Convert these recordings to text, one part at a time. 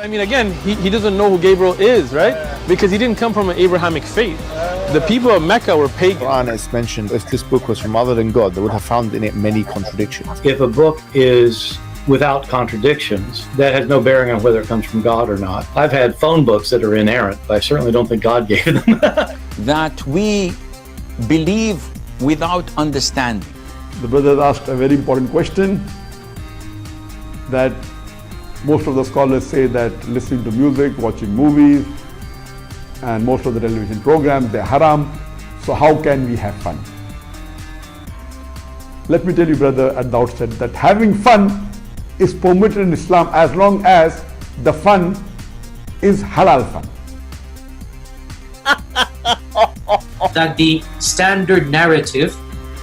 I mean, again, he doesn't know who Gabriel is, right? Because he didn't come from an Abrahamic faith. The people of Mecca were pagan. Quran is mentioned, if this book was from other than God, they would have found in it many contradictions. If a book is without contradictions, that has no bearing on whether it comes from God or not. I've had phone books that are inerrant, but I certainly don't think God gave them. That we believe without understanding. The brother asked a very important question, that most of the scholars say that listening to music, watching movies, and most of the television programs, they're haram. So how can we have fun? Let me tell you, brother, at the outset, that having fun is permitted in Islam as long as the fun is halal fun. That the standard narrative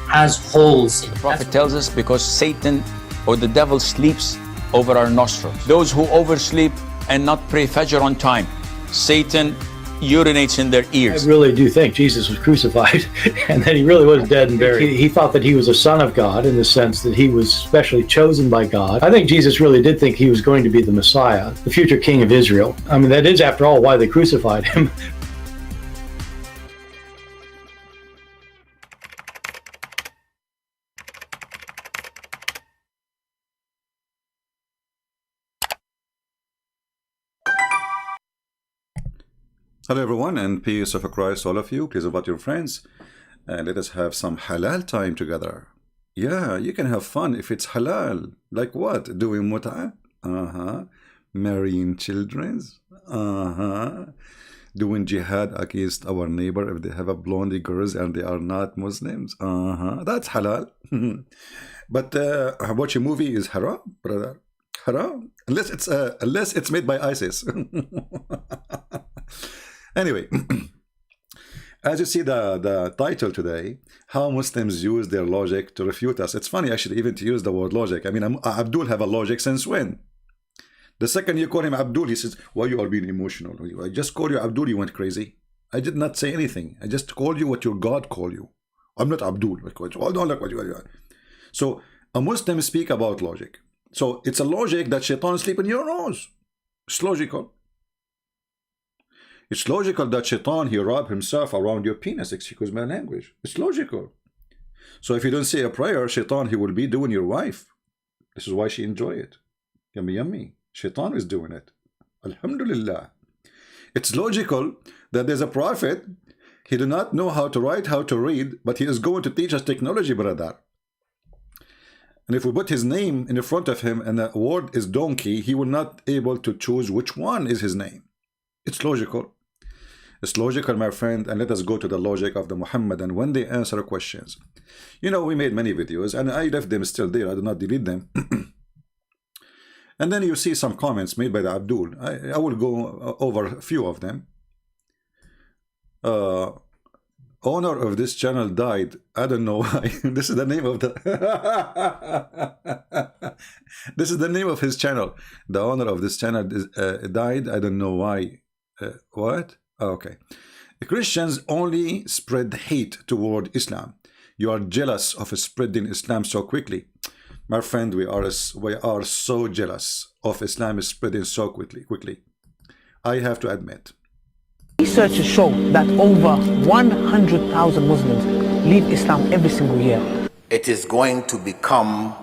has holes in it. The Prophet tells us because Satan or the devil sleeps over our nostrils. Those who oversleep and not pray Fajr on time, Satan urinates in their ears. I really do think Jesus was crucified and that he really was dead and buried. He thought that he was a son of God in the sense that he was specially chosen by God. I think Jesus really did think he was going to be the Messiah, the future king of Israel. I mean, that is, after all, why they crucified him. Hello everyone, and peace of Christ all of you. Please invite your friends and let us have some halal time together. Yeah, you can have fun if it's halal. Like what? Doing mut'ah? Marrying children? Doing jihad against our neighbor if they have a blondie girls and they are not Muslims? That's halal. But watching a movie is haram, brother. Haram. Unless it's made by ISIS. Anyway, as you see the title today, how Muslims use their logic to refute us. It's funny actually even to use the word logic. I mean, Abdul have a logic since when? The second you call him Abdul, he says, why you are being emotional? I just called you Abdul, you went crazy. I did not say anything. I just called you what your God called you. I'm not Abdul. So a Muslim speak about logic. So it's a logic that shaitan sleep in your nose. It's logical. It's logical that shaitan, he wrap himself around your penis, excuse my language. It's logical. So if you don't say a prayer, shaitan, he will be doing your wife. This is why she enjoy it. Yummy, yummy. Shaitan is doing it. Alhamdulillah. It's logical that there's a prophet, he do not know how to write, how to read, but he is going to teach us technology, brother. And if we put his name in the front of him and the word is donkey, he will not able to choose which one is his name. It's logical. It's logical, my friend, and let us go to the logic of the Muhammadan when they answer questions. You know, we made many videos, and I left them still there. I did not delete them. And then you see some comments made by the Abdul. I will go over a few of them. Owner of this channel died. I don't know why. This is the name of the... This is the name of his channel. The owner of this channel died. I don't know why. What? Okay. Christians only spread hate toward Islam. You are jealous of spreading Islam so quickly. My friend, we are so jealous of Islam spreading so quickly. I have to admit. Researchers show that over 100,000 Muslims leave Islam every single year. It is going to become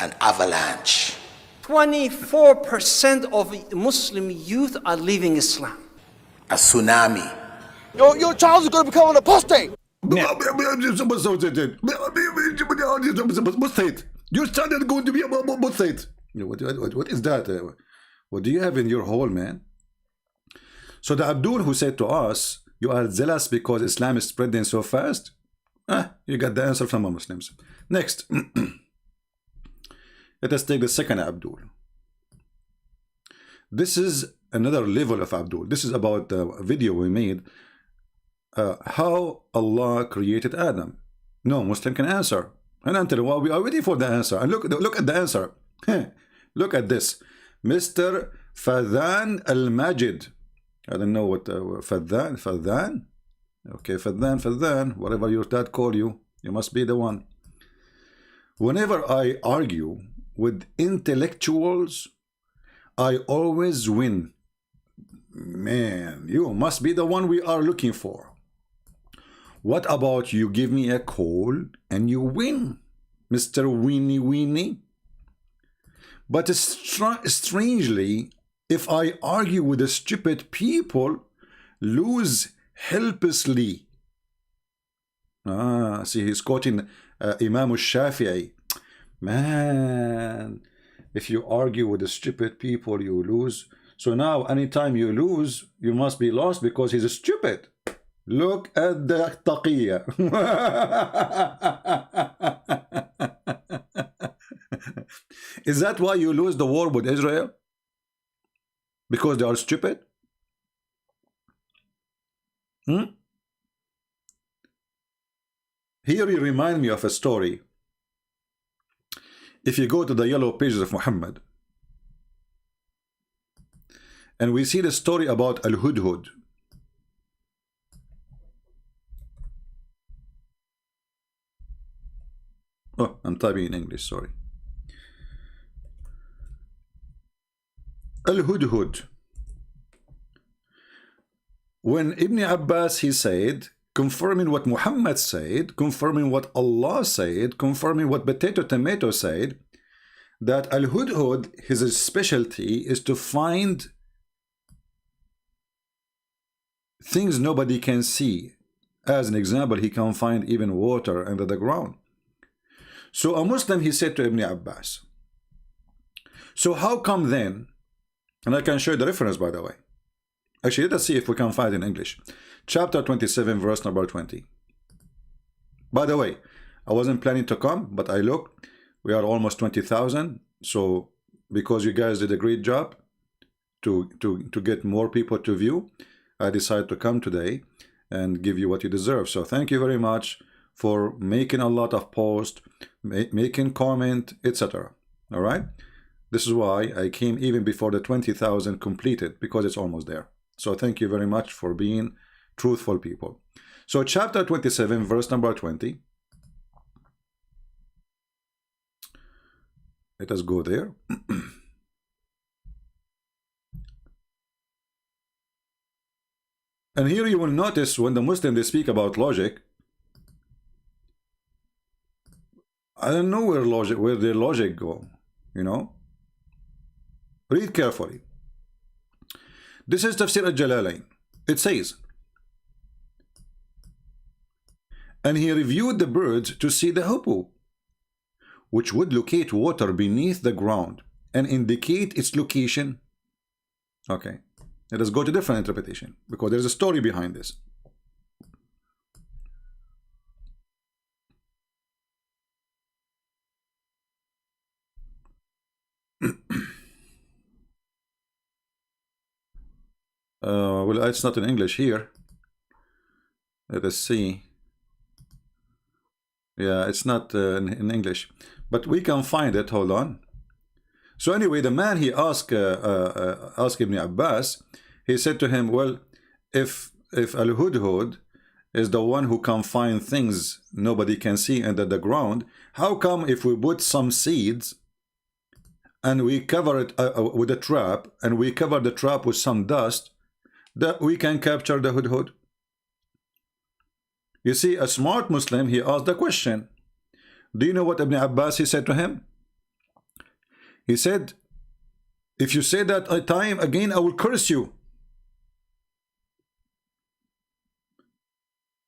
an avalanche. 24% of Muslim youth are leaving Islam. A tsunami. Your child is going to become an apostate. Your child is going to be a apostate. What is that? What do you have in your hole, man? So the Abdul who said to us, you are zealous because Islam is spreading so fast? You got the answer from the Muslims. Next. Let us take the second Abdul. This is another level of Abdul. This is about the video we made. How Allah created Adam. No Muslim can answer. And until well, we are waiting for the answer. And look at the answer. Look at this. Mr. Fadhan Al-Majid. I don't know what Fadhan. Okay, Fadhan, whatever your dad call you, you must be the one. Whenever I argue with intellectuals, I always win Man, you must be the one we are looking for. What about you give me a call and you win, Mr. Weenie Weenie? But strangely, if I argue with the stupid people, lose helplessly. See, he's quoting Imam al-Shafi'i. Man, if you argue with the stupid people, you lose. So now, anytime you lose, you must be lost because he's stupid. Look at the taqiyya. Is that why you lose the war with Israel? Because they are stupid? Here you remind me of a story. If you go to the yellow pages of Muhammad, and we see the story about Al-Hudhud. Oh, I'm typing in English, sorry. Al-Hudhud. When Ibn Abbas, he said, confirming what Muhammad said, confirming what Allah said, confirming what Potato Tomato said, that Al-Hudhud, his specialty is to find things nobody can see. As an example, he can find even water under the ground. So a Muslim, he said to Ibn Abbas, so how come then, and I can show you the reference, by the way. Actually, let us see if we can find it in English. Chapter 27, verse number 20. By the way, I wasn't planning to come, but I looked. We are almost 20,000. So because you guys did a great job to get more people to view, I decided to come today and give you what you deserve. So thank you very much for making a lot of posts, making comment, etc. All right. This is why I came even before the 20,000 completed, because it's almost there. So thank you very much for being truthful people. So chapter 27, verse number 20. Let us go there. And here you will notice when the Muslims, they speak about logic, I don't know where their logic go, you know. Read carefully. This is Tafsir al-Jalalain. It says, and he reviewed the birds to see the hippo, which would locate water beneath the ground and indicate its location. Okay, let us go to different interpretation, because there's a story behind this. Well, it's not in English here. Let us see. Yeah, it's not in English, but we can find it. Hold on. So anyway, the man, he asked Ibn Abbas. He said to him, well, if Al-Hudhud is the one who can find things nobody can see under the ground, how come if we put some seeds and we cover it with a trap, and we cover the trap with some dust, that we can capture the Hudhud? You see, a smart Muslim, he asked the question. Do you know what Ibn Abbas, he said to him? He said, if you say that time again, I will curse you.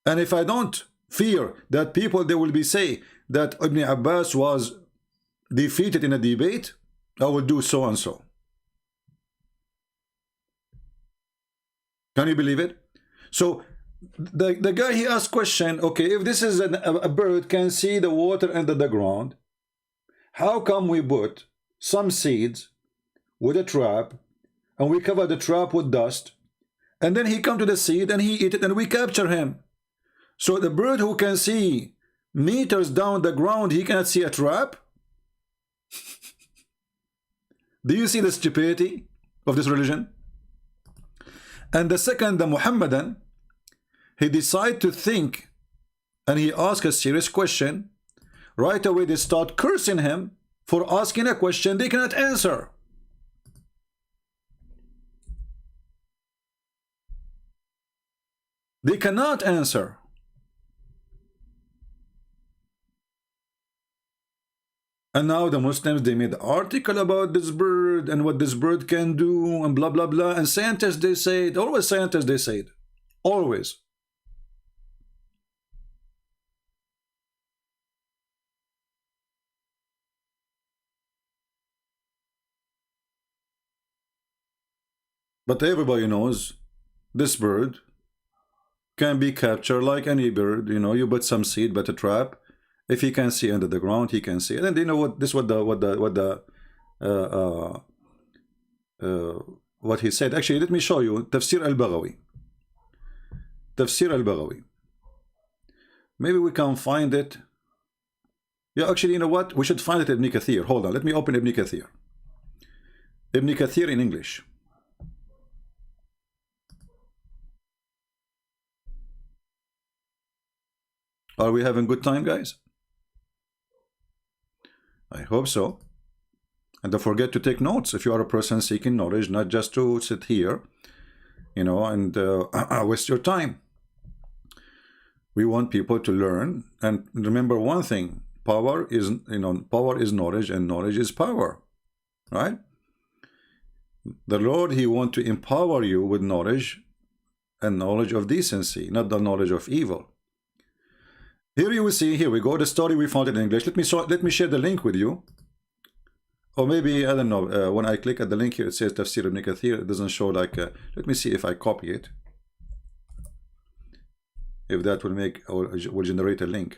And if I don't fear that people, they will be say that Ibn Abbas was defeated in a debate, I will do so and so. Can you believe it? So the guy, he asked question, okay, if this is a bird can see the water under the ground, how come we put some seeds with a trap and we cover the trap with dust, and then he come to the seed and he eat it and we capture him? So the bird who can see meters down the ground, he cannot see a trap? Do you see the stupidity of this religion? And the second, the Muhammedan, he decided to think, and he asked a serious question. Right away they start cursing him for asking a question they cannot answer. They cannot answer. And now the Muslims, they made an article about this bird and what this bird can do and blah, blah, blah. And scientists, they say it. Always scientists, they say it. Always. But everybody knows this bird can be captured like any bird. You know, you put some seed, but a trap. If he can see under the ground, he can see it. And you know what? This what he said. Actually, let me show you Tafsir al-Baghawi. Tafsir al-Baghawi. Maybe we can find it. Yeah, actually, you know what? We should find it in Ibn Kathir. Hold on. Let me open Ibn Kathir. Ibn Kathir in English. Are we having good time, guys? I hope so. And don't forget to take notes if you are a person seeking knowledge, not just to sit here, you know, and waste your time. We want people to learn. And remember one thing, power is, you know, power is knowledge and knowledge is power, right? The Lord, he wants to empower you with knowledge and knowledge of decency, not the knowledge of evil. Here you will see, here we go, the story we found in English. Let me share the link with you. Or maybe, I don't know, when I click at the link here, it says Tafsir Ibn Kathir. It doesn't show like, let me see if I copy it. If that will make, or will generate a link.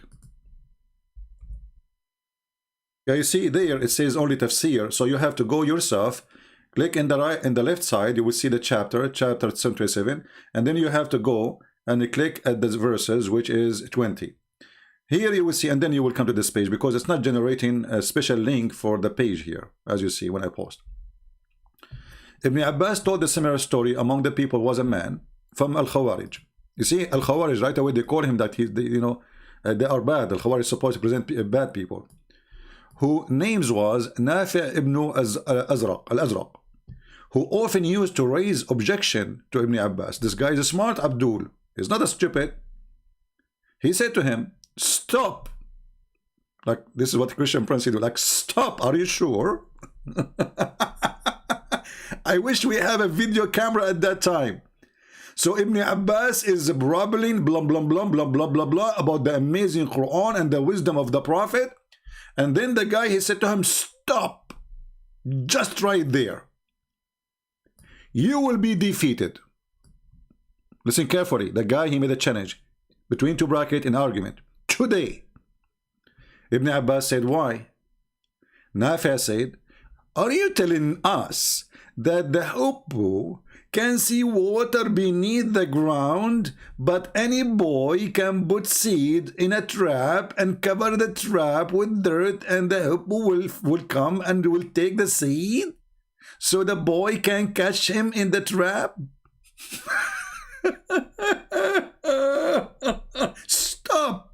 Yeah, you see there, it says only Tafsir. So you have to go yourself, click in the right, in the left side, you will see the chapter 27. And then you have to go and you click at the verses, which is 20. Here you will see, and then you will come to this page because it's not generating a special link for the page here, as you see when I post. Ibn Abbas told a similar story. Among the people was a man from Al-Khawarij. You see, Al-Khawarij, right away they call him that, you know, they are bad. Al-Khawarij is supposed to present bad people. Who names was Nafi' ibn al-Azraq, who often used to raise objection to Ibn Abbas. This guy is a smart Abdul. He's not a stupid. He said to him, stop. Like, this is what Christian Prince do. Like, stop. Are you sure? I wish we have a video camera at that time. So Ibn Abbas is brabbling blah blah blah blah blah blah blah about the amazing Quran and the wisdom of the Prophet. And then the guy, he said to him, stop. Just right there. You will be defeated. Listen carefully. The guy, he made a challenge between two brackets in argument. Today. Ibn Abbas said, why? Nafi said, are you telling us that the hippo can see water beneath the ground, but any boy can put seed in a trap and cover the trap with dirt, and the hippo will come and will take the seed so the boy can catch him in the trap? Stop.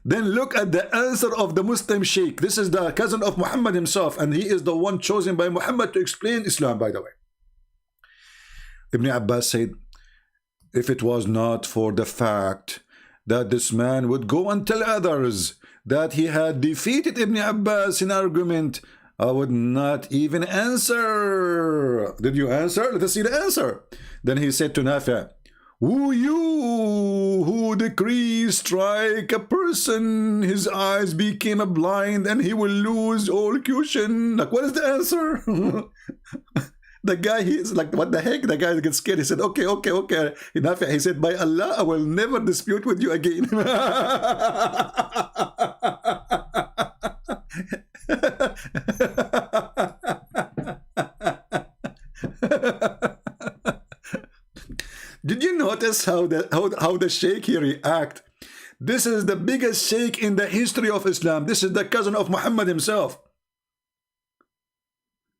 Then look at the answer of the Muslim Sheikh. This is the cousin of Muhammad himself, and he is the one chosen by Muhammad to explain Islam, by the way. Ibn Abbas said, if it was not for the fact that this man would go and tell others that he had defeated Ibn Abbas in argument, I would not even answer. Did you answer? Let us see the answer. Then he said to Nafi', who you who decrees strike a person, his eyes became blind and he will lose all cushion. Like, what is the answer? The guy, he is like, what the heck? The guy gets scared. He said, okay. He said, by Allah, I will never dispute with you again. Did you notice how the sheikh here react? This is the biggest sheikh in the history of Islam. This is the cousin of Muhammad himself.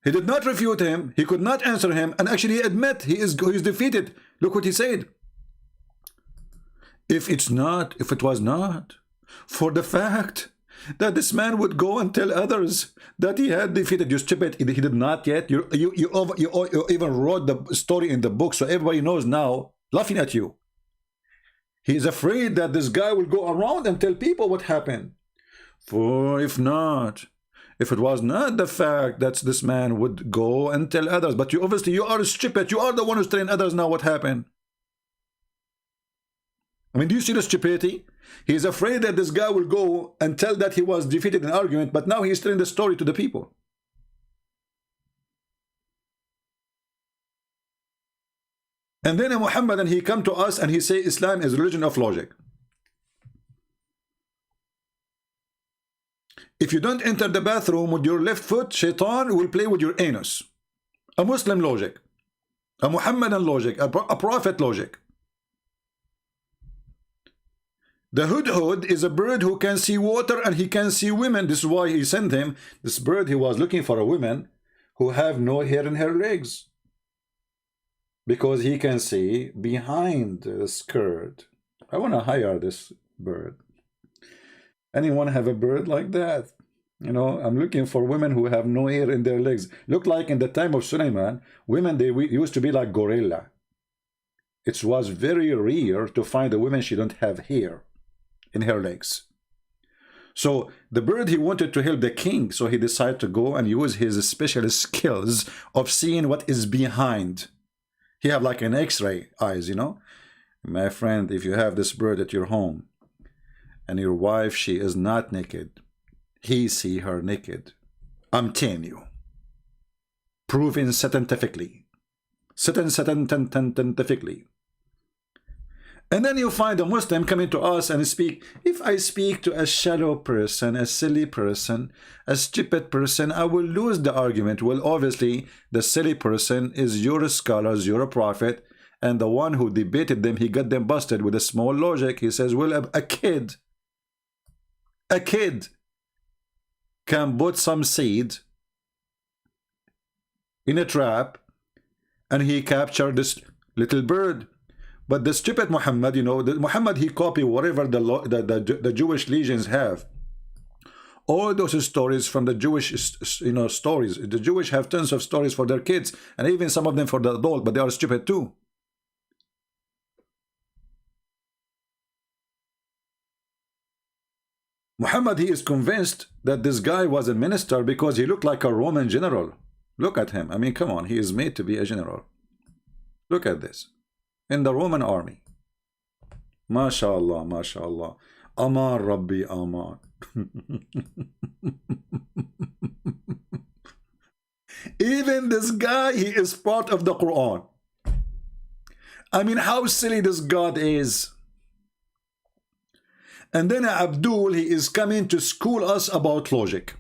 He did not refute him. He could not answer him, and actually admit he is defeated. Look what he said. If it was not for the fact that this man would go and tell others that he had defeated, you stupid, he did not yet. You even wrote the story in the book, so everybody knows now, laughing at you. He is afraid that this guy will go around and tell people what happened. For if it was not the fact that this man would go and tell others, but you obviously, you are stupid. You are the one who's telling others now what happened. I mean, do you see the stupidity? He is afraid that this guy will go and tell that he was defeated in argument, but now he's telling the story to the people. And then a Muhammadan, he come to us and he say Islam is religion of logic. If you don't enter the bathroom with your left foot, shaitan will play with your anus. A Muslim logic, a Muhammadan logic, a prophet logic. The hudhud is a bird who can see water and he can see women. This is why he sent him. This bird, he was looking for a woman who have no hair in her legs, because he can see behind the skirt. I want to hire this bird. Anyone have a bird like that? You know, I'm looking for women who have no hair in their legs. Look like in the time of Sulaiman, women, they used to be like gorilla. It was very rare to find a woman she don't have hair in her legs. So the bird, he wanted to help the king, so he decided to go and use his special skills of seeing what is behind. He have like an X-ray eyes, you know. My friend, if you have this bird at your home and your wife, she is not naked, he see her naked, I'm telling you, proven scientifically, scientifically. And then you find a Muslim coming to us and speak. If I speak to a shallow person, a silly person, a stupid person, I will lose the argument. Well, obviously, the silly person is your scholars, your prophet, and the one who debated them, he got them busted with a small logic. He says, well, a kid can put some seed in a trap and he captured this little bird. But the stupid Muhammad, you know, Muhammad, he copied whatever the Jewish legions have. All those stories from the Jewish, you know, stories. The Jewish have tons of stories for their kids, and even some of them for the adult, but they are stupid too. Muhammad, he is convinced that this guy was a minister because he looked like a Roman general. Look at him. I mean, come on. He is made to be a general. Look at this. In the Roman army. MashaAllah, MashaAllah. Aman Rabbi Aman. Even this guy, he is part of the Quran. I mean, how silly this God is. And then Abdul, he is coming to school us about logic.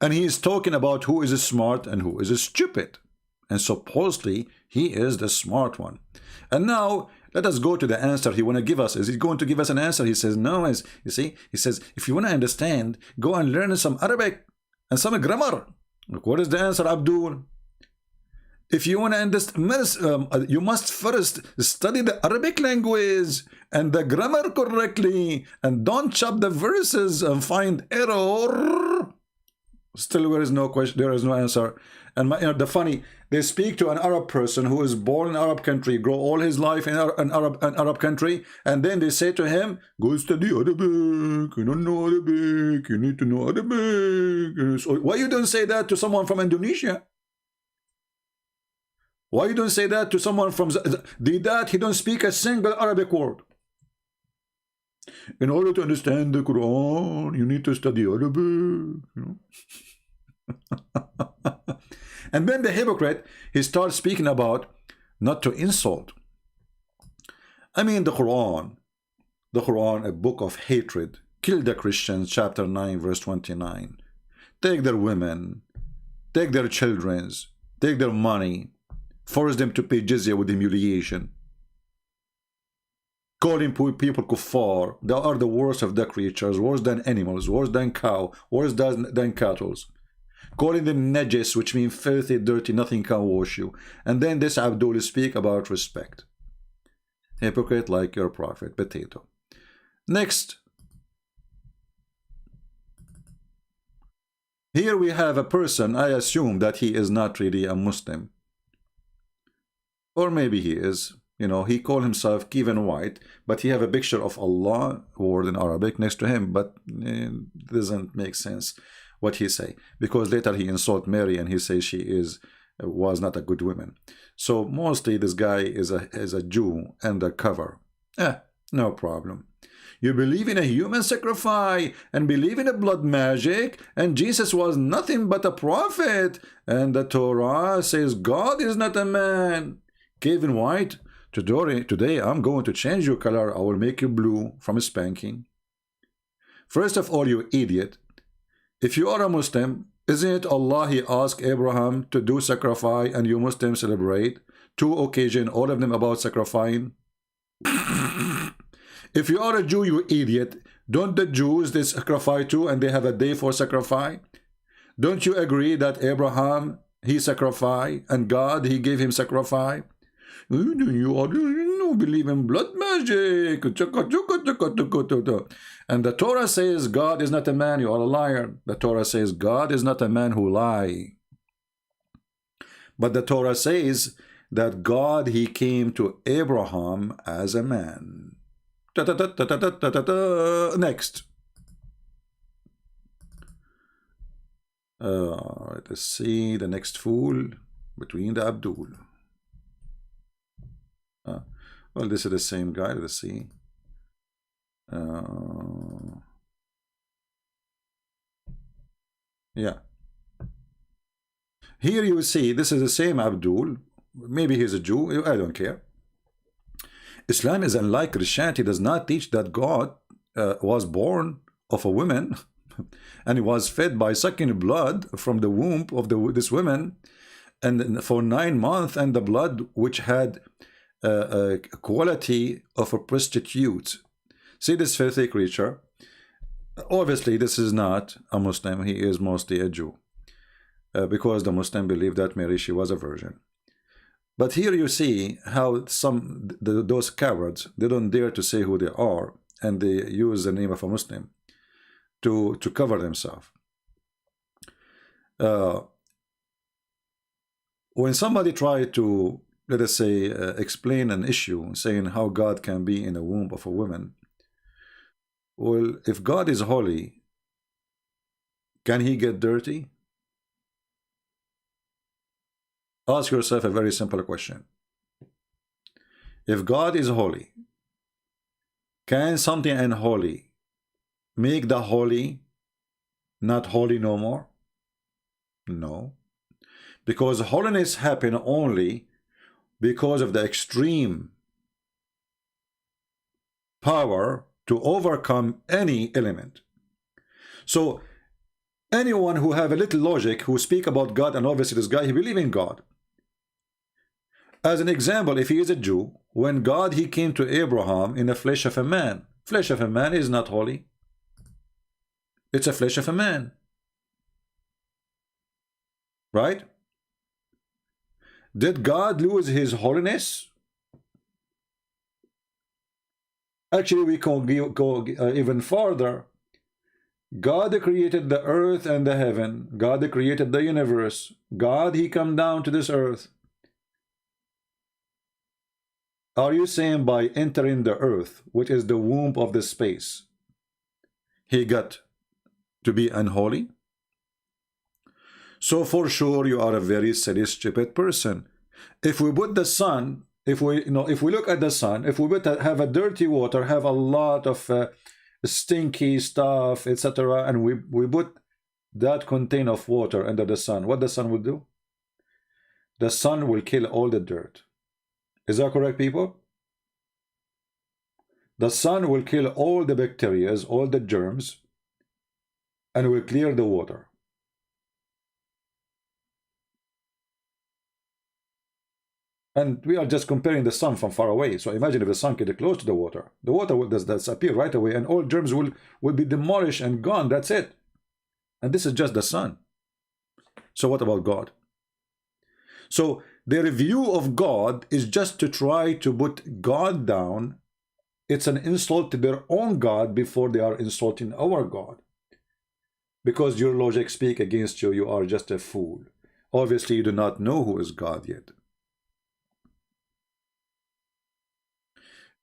And he is talking about who is smart and who is stupid. And supposedly, he is the smart one. And now, let us go to the answer he want to give us. Is he going to give us an answer? He says, no. You see, he says, if you want to understand, go and learn some Arabic and some grammar. Look, what is the answer, Abdul? If you want to understand, you must first study the Arabic language and the grammar correctly, and don't chop the verses and find error. Still, there is no question. There is no answer. And the funny, they speak to an Arab person who is born in an Arab country, grow all his life in an Arab country, and then they say to him, "Go study Arabic. You don't know Arabic. You need to know Arabic." So why you don't say that to someone from Indonesia? Why you don't say that to someone from that he don't speak a single Arabic word? In order to understand the Quran, you need to study Arabic. You know? And then the hypocrite, he starts speaking about not to insult. I mean, the Quran, a book of hatred. Kill the Christians, chapter 9, verse 29. Take their women, take their children, take their money, force them to pay jizya with humiliation. Calling people kuffar. They are the worst of the creatures, worse than animals, worse than cow, worse than cattle. Calling them najis, which means filthy, dirty, nothing can wash you. And then this Abdul speak about respect. Hypocrite like your prophet, potato. Next. Here we have a person, I assume that he is not really a Muslim. Or maybe he is. You know, he called himself Kevin White, but he have a picture of Allah word in Arabic next to him, but doesn't make sense what he say, because later he insult Mary and he says she was not a good woman. So mostly this guy is a Jew undercover. No problem. You believe in a human sacrifice and believe in a blood magic, and Jesus was nothing but a prophet, and the Torah says God is not a man. Kevin White, today I'm going to change your color. I will make you blue from a spanking. First of all, you idiot, if you are a Muslim, isn't it Allah he asked Abraham to do sacrifice, and you Muslims celebrate 2 occasions, all of them about sacrificing? If you are a Jew, you idiot, don't the Jews they sacrifice too, and they have a day for sacrifice? Don't you agree that Abraham he sacrificed, and God he gave him sacrifice? You believe in blood magic, and the Torah says God is not a man. You are a liar. The Torah says God is not a man who lie. But the Torah says that God he came to Abraham as a man. Next. Let's see the next fool between the Abdul. Well, this is the same guy. Let's see. Yeah. Here you see this is the same Abdul. Maybe he's a Jew. I don't care. Islam is unlike Christianity. Does not teach that God was born of a woman and he was fed by sucking blood from the womb of this woman, and for 9 months, and the blood which had quality of a prostitute. See this filthy creature. Obviously this is not a Muslim. He is mostly a Jew, because the Muslim believe that Mary she was a virgin. But here you see how those cowards, they don't dare to say who they are, and they use the name of a Muslim to cover themselves. When somebody try to, let us say, explain an issue, saying how God can be in the womb of a woman, well, if God is holy, can he get dirty? Ask yourself a very simple question. If God is holy, can something unholy make the holy not holy no more? No. Because holiness happens only because of the extreme power to overcome any element. So anyone who have a little logic, who speak about God, and obviously this guy, he believe in God. As an example, if he is a Jew, when God he came to Abraham in the flesh of a man is not holy. It's a flesh of a man, right? Did God lose his holiness? Actually, we can go even farther. God created the earth and the heaven. God created the universe. God he come down to this earth. Are you saying by entering the earth, which is the womb of the space, he got to be unholy? So for sure you are a very silly, stupid person. If we put the sun, if we look at the sun, if we would have a dirty water, have a lot of stinky stuff, etc., and we put that contain of water under the sun, what the sun will do? The sun will kill all the dirt. Is that correct, people? The sun will kill all the bacteria, all the germs, and will clear the water. And we are just comparing the sun from far away. So imagine if the sun get close to the water will disappear right away, and all germs will be demolished and gone. That's it. And this is just the sun. So what about God? So their view of God is just to try to put God down. It's an insult to their own God before they are insulting our God. Because your logic speak against you, you are just a fool. Obviously, you do not know who is God yet.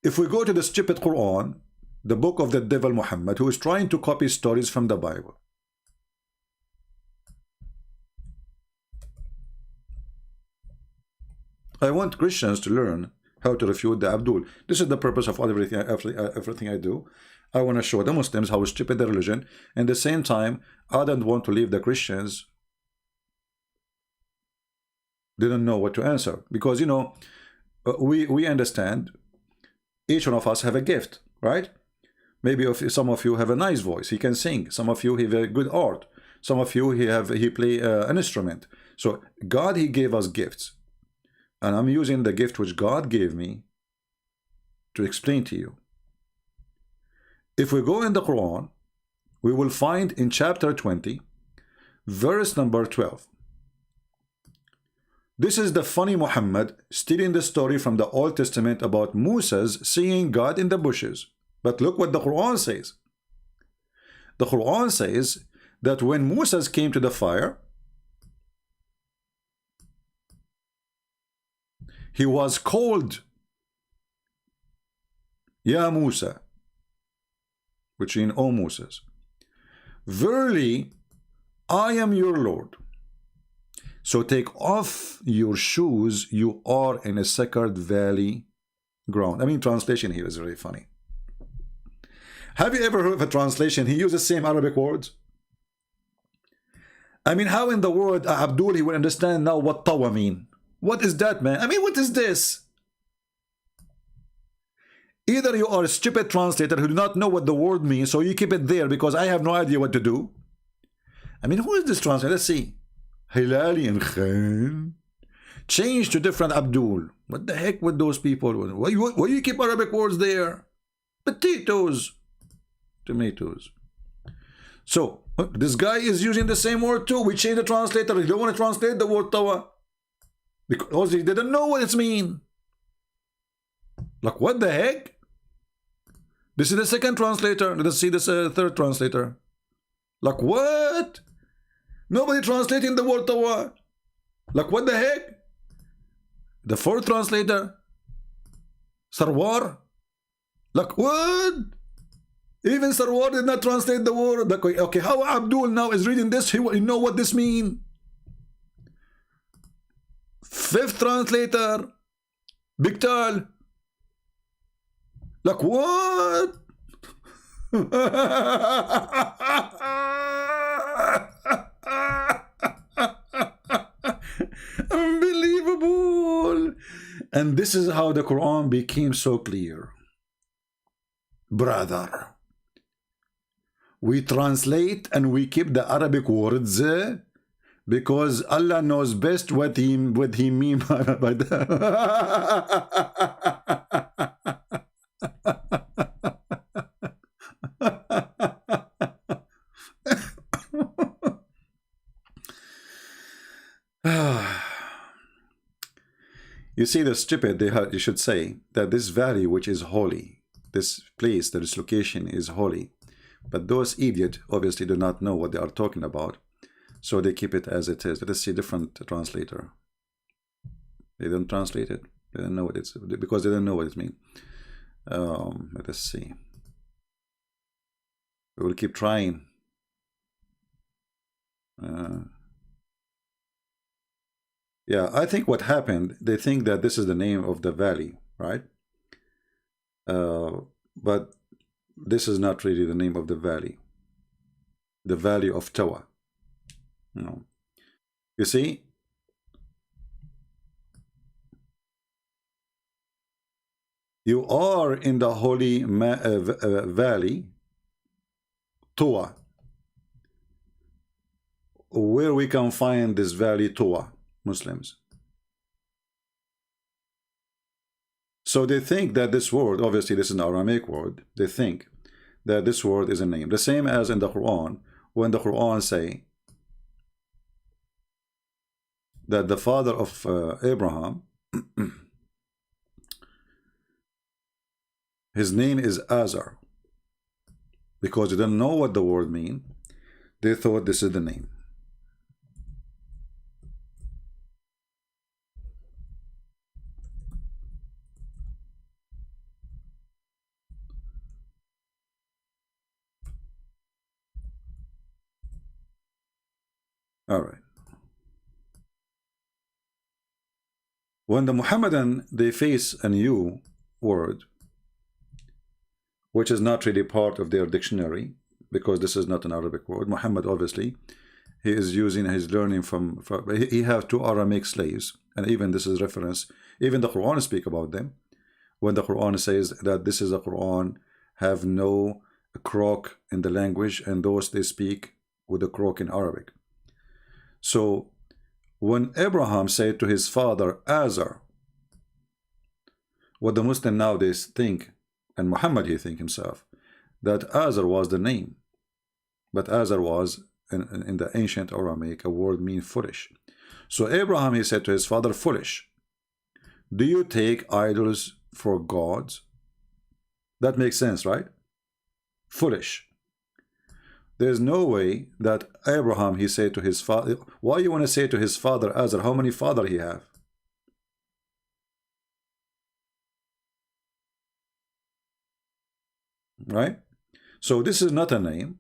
If we go to the stupid Quran, the book of the devil Muhammad, who is trying to copy stories from the Bible. I want Christians to learn how to refute the Abdul. This is the purpose of everything I do. I want to show the Muslims how stupid the religion, and at the same time, I don't want to leave the Christians. They don't know what to answer, because, you know, we understand each one of us have a gift, right? Maybe if some of you have a nice voice, he can sing. Some of you have a good art. Some of you he play an instrument. So God, he gave us gifts, and I'm using the gift which God gave me to explain to you. If we go in the Quran, we will find in chapter 20, verse number 12. This is the funny Muhammad stealing the story from the Old Testament about Moses seeing God in the bushes. But look what the Quran says. The Quran says that when Moses came to the fire, he was called Ya Musa, which means, O Moses, verily I am your Lord. So take off your shoes, you are in a sacred valley ground. I mean, translation here is very funny. Have you ever heard of a translation? He uses the same Arabic words. I mean, how in the world Abdul he will understand now what tawa mean? What is that, man? I mean, what is this? Either you are a stupid translator who do not know what the word means, so you keep it there because I have no idea what to do. I mean, who is this translator? Let's see. Hilali and Khan. Change to different Abdul. What the heck with those people? Why you keep Arabic words there? Potatoes. Tomatoes. So, this guy is using the same word too. We change the translator. You don't want to translate the word tawa because he didn't know what it means. Like, what the heck? This is the second translator. Let us see this third translator. Like, what? Nobody translating the word tawa. Like, what the heck? The fourth translator, Sarwar. Like, what? Even Sarwar did not translate the word. Like, okay, how Abdul now is reading this? He know what this means. Fifth translator, Biktal. Like, what? Unbelievable. And this is how the Quran became so clear. Brother, we translate and we keep the Arabic words because Allah knows best what he mean by that. You see, the stupid, you should say that this valley which is holy, this place, this location is holy, but those idiots obviously do not know what they are talking about, so they keep it as it is. Let us see different translator. They don't translate it. They don't know what it's, because they don't know what it means. Let us see. We will keep trying. Yeah, I think what happened, they think that this is the name of the valley, right? But this is not really the name of the valley. The valley of Tawa. No. You see? You are in the holy valley, Tawa. Where we can find this valley, Tawa? Muslims. So they think that this word, obviously this is an Aramaic word, they think that this word is a name. The same as in the Quran, when the Quran say that the father of Abraham, his name is Azar, because they don't know what the word means, they thought this is the name. All right. When the Muhammadan, they face a new word, which is not really part of their dictionary, because this is not an Arabic word. Muhammad, obviously, he is using his learning from he have 2 Aramaic slaves, and even this is reference, even the Quran speak about them, when the Quran says that this is a Quran have no croak in the language, and those they speak with a croak in Arabic. So when Abraham said to his father Azar, what the Muslim nowadays think, and Muhammad he think himself, that Azar was the name, but Azar was in the ancient Aramaic a word mean foolish. So Abraham, he said to his father, foolish, do you take idols for gods? That makes sense, right? Foolish. There's no way that Abraham, he said to his father, why you want to say to his father Azar, how many father he have? Right? So this is not a name.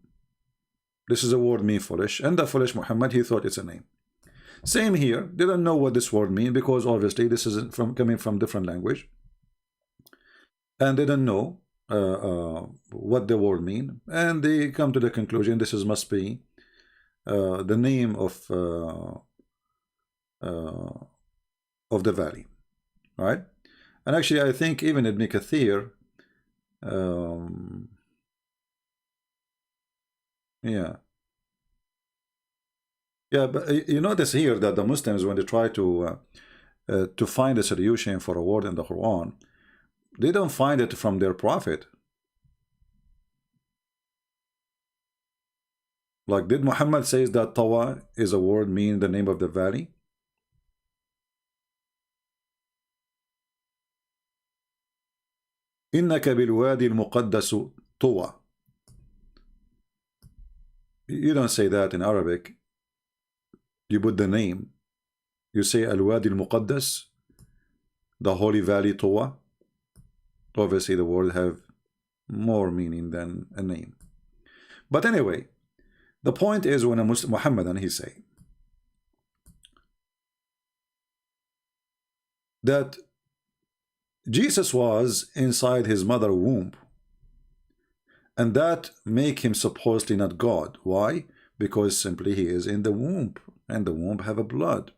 This is a word mean foolish, and the foolish Muhammad, he thought it's a name. Same here, they don't know what this word mean, because obviously this is coming from different language, and they don't know what the word mean, and they come to the conclusion this is must be the name of the valley, right? And actually, I think even Ibn Kathir, yeah, but you notice here that the Muslims, when they try to find a solution for a word in the Quran, they don't find it from their prophet. Like, did Muhammad says that Tawa is a word mean the name of the valley? إنك بالوادي المقدس طوى. You don't say that in Arabic. You put the name. You say Al-Wadi al-Muqaddas, the holy valley Tawa. Obviously the word have more meaning than a name. But anyway, the point is, when a Muslim Muhammadan, he say that Jesus was inside his mother womb, and that make him supposedly not God. Why? Because simply he is in the womb, and the womb have a blood.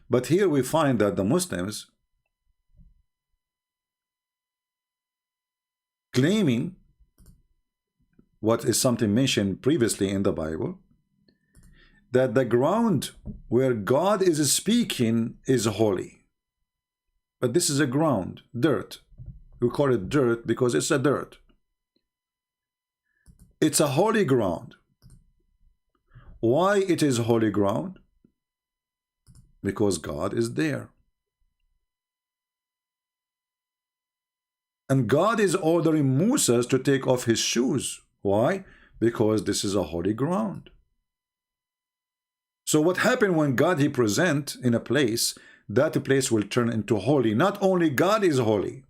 But here we find that the Muslims claiming what is something mentioned previously in the Bible, that the ground where God is speaking is holy. But this is a ground, dirt. We call it dirt because it's a dirt. It's a holy ground. Why it is holy ground? Because God is there. And God is ordering Moses to take off his shoes. Why? Because this is a holy ground. So what happened when God he present in a place, that place will turn into holy. Not only God is holy.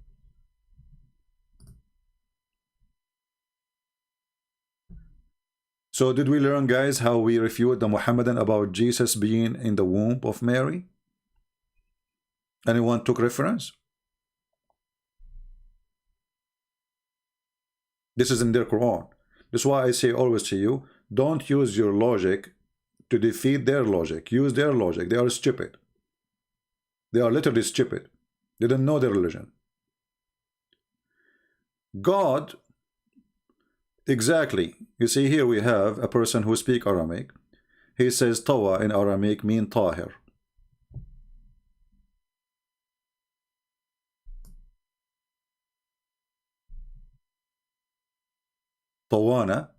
So did we learn, guys, how we refute the Muhammadan about Jesus being in the womb of Mary? Anyone took reference? This is in their Quran. This is why I say always to you, don't use your logic to defeat their logic. Use their logic. They are stupid. They are literally stupid. They don't know their religion. God, exactly. You see, here we have a person who speaks Aramaic. He says Tawa in Aramaic mean Tahir. Tawana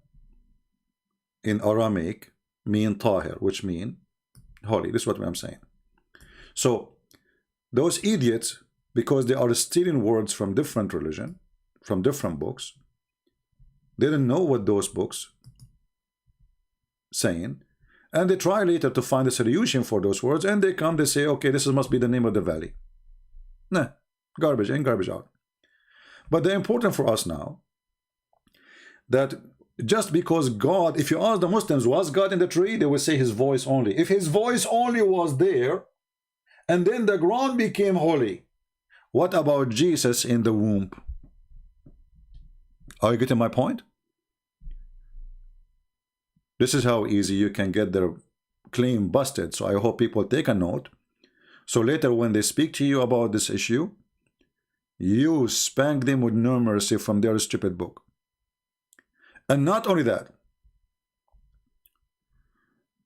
in Aramaic mean Tahir, which mean holy. This is what I'm saying. So those idiots, because they are stealing words from different religion, from different books, they didn't know what those books saying, and they try later to find a solution for those words, and they come, they say, okay, this must be the name of the valley. Nah, garbage in, garbage out. But the important for us now, that Just because God, if you ask the Muslims, was God in the tree? They will say his voice only. If his voice only was there, and then the ground became holy, what about Jesus in the womb? Are you getting my point? This is how easy you can get their claim busted. So I hope people take a note. So later when they speak to you about this issue, you spank them with no mercy from their stupid book. And not only that,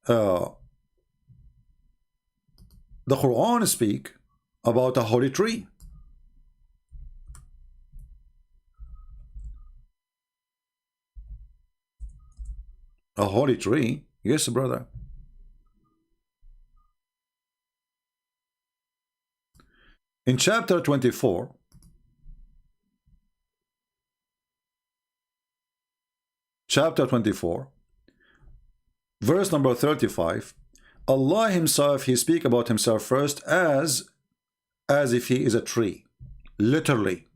the Quran speak about a holy tree. A holy tree? Yes, brother. In chapter 24, verse number 35, Allah himself, he speak about himself first as if he is a tree, literally.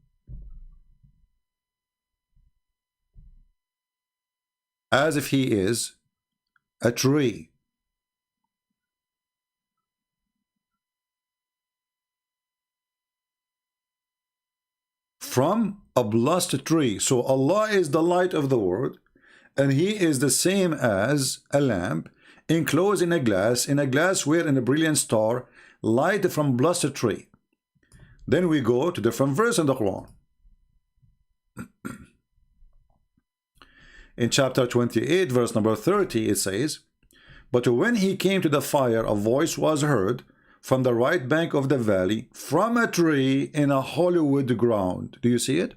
As if he is a tree. From a blessed tree. So Allah is the light of the world, and he is the same as a lamp enclosed in a glass wherein a brilliant star light from blessed tree. Then we go to different verse in the Quran. In chapter 28 verse number 30 it says, but when he came to the fire, a voice was heard from the right bank of the valley, from a tree in a Hollywood ground. Do you see it?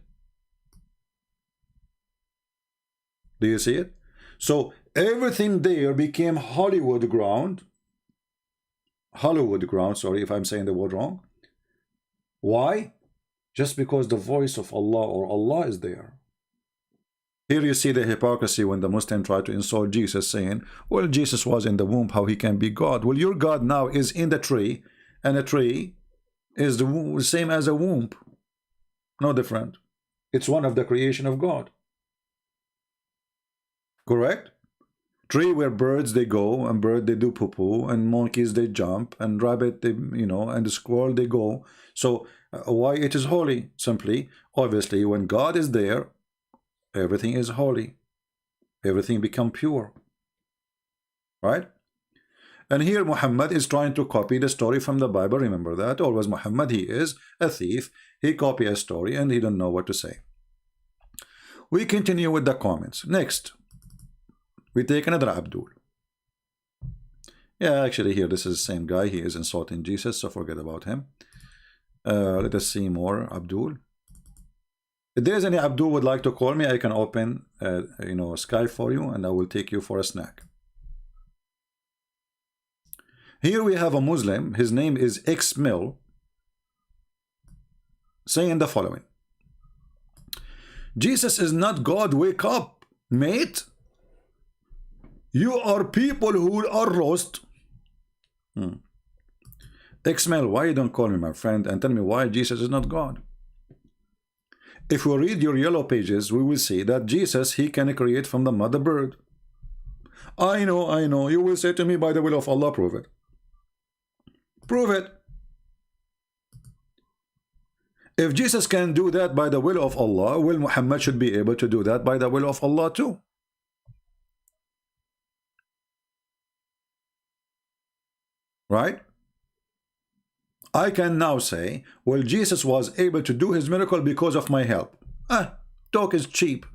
Do you see it? So everything there became Hollywood ground. Hollywood ground, sorry if I'm saying the word wrong. Why? Just because the voice of Allah or Allah is there. Here you see the hypocrisy when the Muslim try to insult Jesus, saying, well, Jesus was in the womb, how he can be God? Well, your God now is in the tree, and a tree is the same as a womb. No different. It's one of the creation of God. Correct? Tree where birds they go, and bird they do poo-poo, and monkeys they jump, and rabbit they, and the squirrel they go. So why it is holy? Simply, obviously, when God is there, everything is holy. Everything become pure. Right? And here Muhammad is trying to copy the story from the Bible. Remember that. Always Muhammad, he is a thief. He copy a story and he don't know what to say. We continue with the comments. Next, we take another Abdul. Yeah, actually here this is the same guy. He is insulting Jesus, so forget about him. Let us see more Abdul. If there's any Abdul would like to call me, I can open Skype for you and I will take you for a snack. Here we have a Muslim, his name is X-Mill, saying the following: Jesus is not God, wake up, mate. You are people who are lost. X-Mill, why you don't call me my friend and tell me why Jesus is not God? If we read your yellow pages, we will see that Jesus, he can create from the mother bird. I know. You will say to me, by the will of Allah, prove it. Prove it. If Jesus can do that by the will of Allah, well, Muhammad should be able to do that by the will of Allah too. Right? I can now say, well, Jesus was able to do his miracle because of my help. Talk is cheap.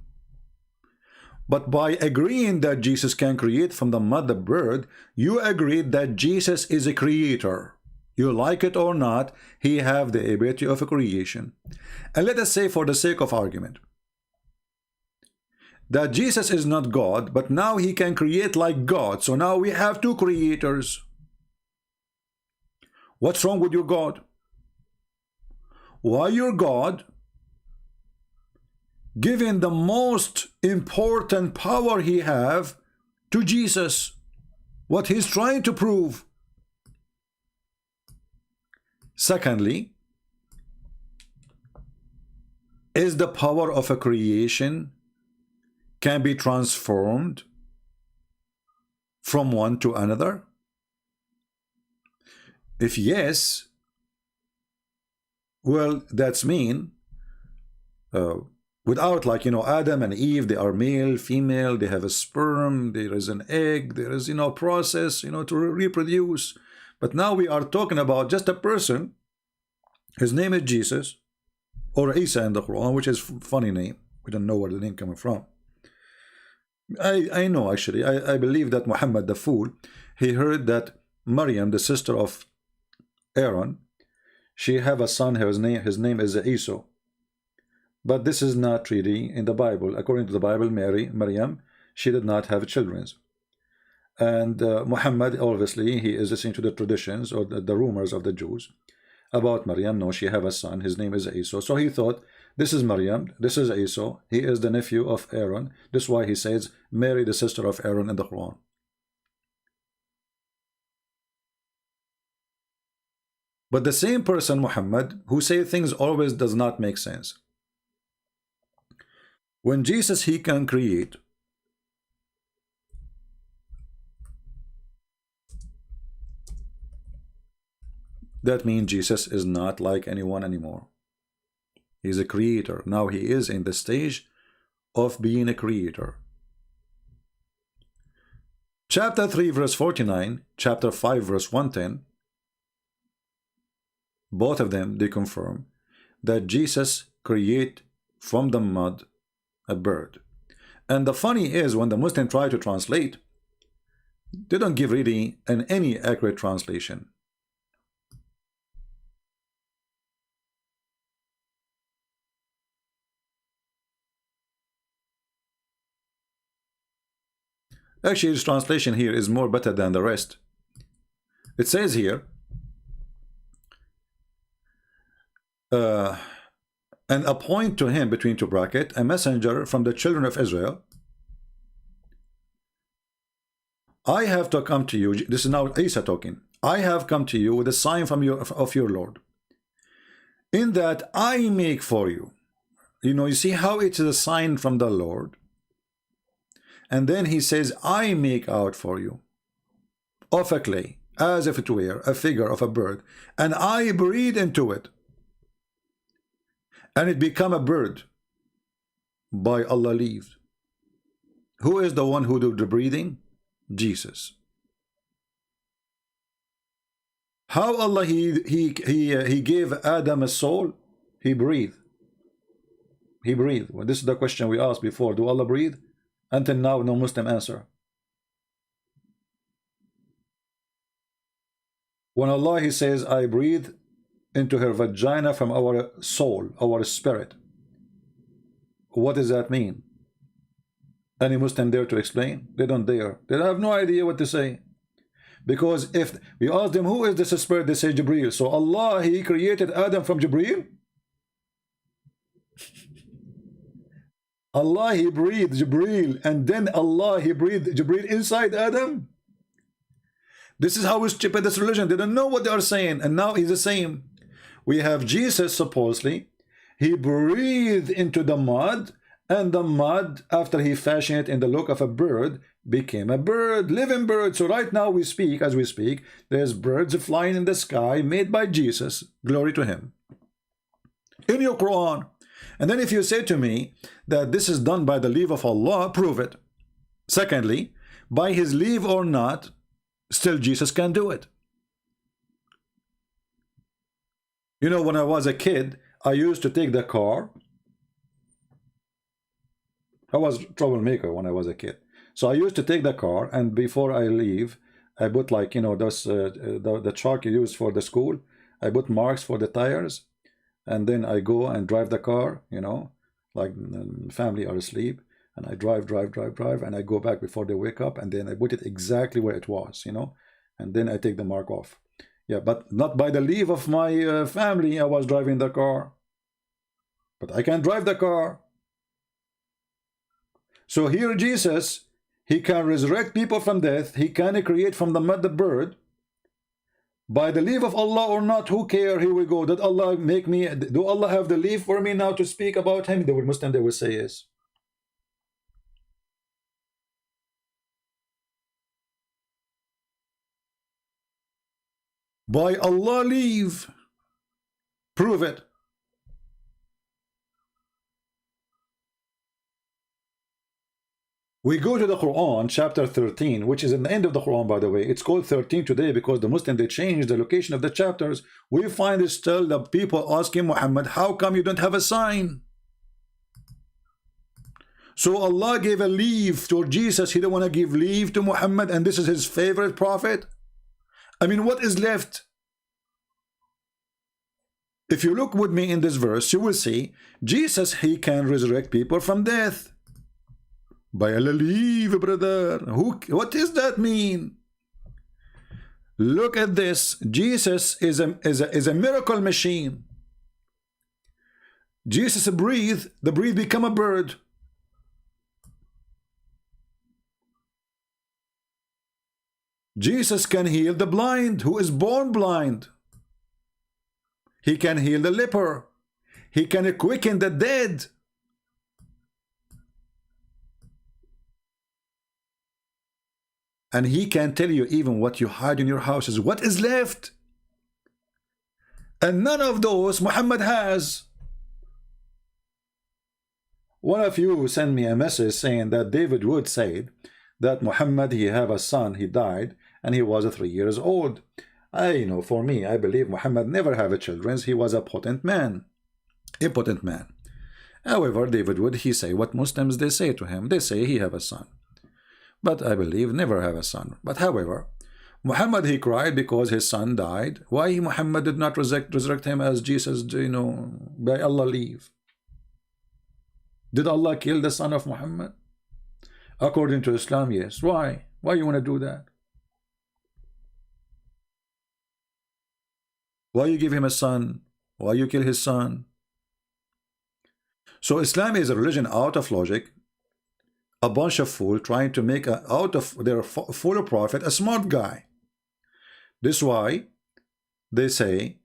But by agreeing that Jesus can create from the mother bird, you agreed that Jesus is a creator. You like it or not, he have the ability of a creation. And let us say, for the sake of argument, that Jesus is not God, but now he can create like God. So now we have two creators. What's wrong with your God? Why your God, giving the most important power he have to Jesus? What he's trying to prove. Secondly, is the power of a creation can be transformed from one to another? If yes, well, that's mean without, like, Adam and Eve, they are male, female, they have a sperm, there is an egg, there is, process, to reproduce. But now we are talking about just a person. His name is Jesus, or Isa in the Quran, which is a funny name. We don't know where the name coming from. I know, actually. I believe that Muhammad, the fool, he heard that Maryam, the sister of Aaron, she have a son, his name is Isa. But this is not really in the Bible. According to the Bible, Maryam, she did not have children. And Muhammad, obviously, he is listening to the traditions or the rumors of the Jews about Maryam. No, she have a son, his name is Isa. So he thought, this is Maryam, this is Isa, he is the nephew of Aaron. This is why he says, Mary, the sister of Aaron in the Quran. But the same person, Muhammad, who say things always does not make sense. When Jesus, he can create, that means Jesus is not like anyone anymore. He's a creator. Now he is in the stage of being a creator. Chapter 3 verse 49, chapter 5 verse 110, both of them, they confirm that Jesus create from the mud a bird. And the funny is, when the Muslim try to translate, they don't give really any accurate translation. Actually, his translation here is more better than the rest. It says here, and appoint to him, between two brackets, a messenger from the children of Israel. I have to come to you. This is now Isa talking. I have come to you with a sign from of your Lord, in that I make for you. You see how it is a sign from the Lord. And then he says, I make out for you of a clay, as if it were a figure of a bird, and I breathe into it, and it become a bird by Allah leave. Who is the one who do the breathing? Jesus. How Allah he gave Adam a soul? He breathed. He breathed. Well, this is the question we asked before. Do Allah breathe? Until now, no Muslim answer. When Allah, he says, I breathe into her vagina from our soul, our spirit. What does that mean? Any Muslim dare to explain? They don't dare. They have no idea what to say. Because if we ask them, who is this spirit? They say Jibreel. So Allah, he created Adam from Jibreel? Allah, he breathed Jibreel, and then Allah, he breathed Jibreel inside Adam. This is how stupid this religion. They don't know what they are saying. And now he's the same. We have Jesus, supposedly, he breathed into the mud, and the mud, after he fashioned it in the look of a bird, became a bird, living bird. So right now we speak, as we speak, there's birds flying in the sky made by Jesus. Glory to him. In your Quran. And then if you say to me that this is done by the leave of Allah, prove it. Secondly, by his leave or not, still Jesus can do it. When I was a kid, I used to take the car. I was a troublemaker when I was a kid. So I used to take the car, and before I leave, I put, like, those the chalk you use for the school. I put marks for the tires. And then I go and drive the car, like family are asleep, and I drive, and I go back before they wake up, and then I put it exactly where it was, and then I take the mark off. Yeah, but not by the leave of my family. I was driving the car, but I can drive the car. So here Jesus, he can resurrect people from death. He can create from the mud the bird. By the leave of Allah or not, who care? Here we go. Did Allah make me? Do Allah have the leave for me now to speak about him? The Muslim, they will say yes. By Allah leave. Prove it. We go to the Quran, chapter 13, which is in the end of the Quran, by the way. It's called 13 today because the Muslim, they changed the location of the chapters. We find it still the people asking Muhammad, how come you don't have a sign? So Allah gave a leave to Jesus. He didn't want to give leave to Muhammad, and this is his favorite prophet. I mean, what is left? If you look with me in this verse, you will see Jesus, he can resurrect people from death. By Allah leave, brother. What does that mean? Look at this. Jesus is a miracle machine. Jesus breathe, the breathe become a bird. Jesus can heal the blind who is born blind. He can heal the leper. He can quicken the dead. And he can tell you even what you hide in your houses, what is left. And none of those Muhammad has. One of you sent me a message saying that David Wood said that Muhammad, he have a son, he died, and he was 3 years old. For me, I believe Muhammad never have a children. He was a potent man. A potent man. However, David Wood, he say what Muslims, they say to him. They say he have a son. But I believe never have a son. But however, Muhammad, he cried because his son died. Why Muhammad did not resurrect him as Jesus, by Allah leave? Did Allah kill the son of Muhammad? According to Islam, yes. Why? Why you want to do that? Why you give him a son? Why you kill his son? So Islam is a religion out of logic. A bunch of fools trying to make out of their full prophet a smart guy. This is why they say,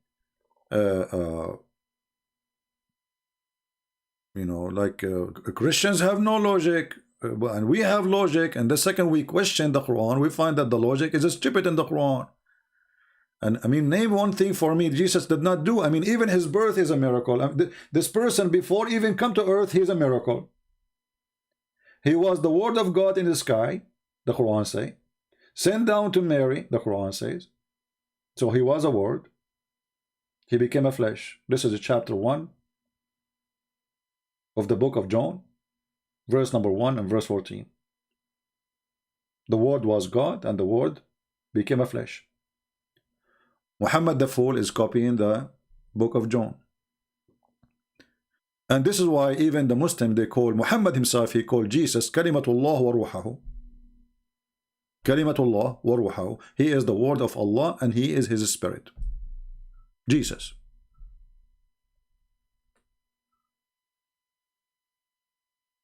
Christians have no logic, and we have logic. And the second we question the Quran, we find that the logic is stupid in the Quran. And I mean, name one thing for me Jesus did not do. I mean, even his birth is a miracle. This person before even come to earth, he's a miracle. He was the word of God in the sky, the Quran say. Sent down to Mary, the Quran says. So he was a word. He became a flesh. This is chapter 1 of the book of John, verse number 1 and verse 14. The word was God, and the word became a flesh. Muhammad the fool is copying the book of John. And this is why even the Muslim, they call Muhammad himself, he called Jesus Kalimatullah wa ruhahu. Kalimatullah wa ruhahu. He is the word of Allah and he is his spirit. Jesus.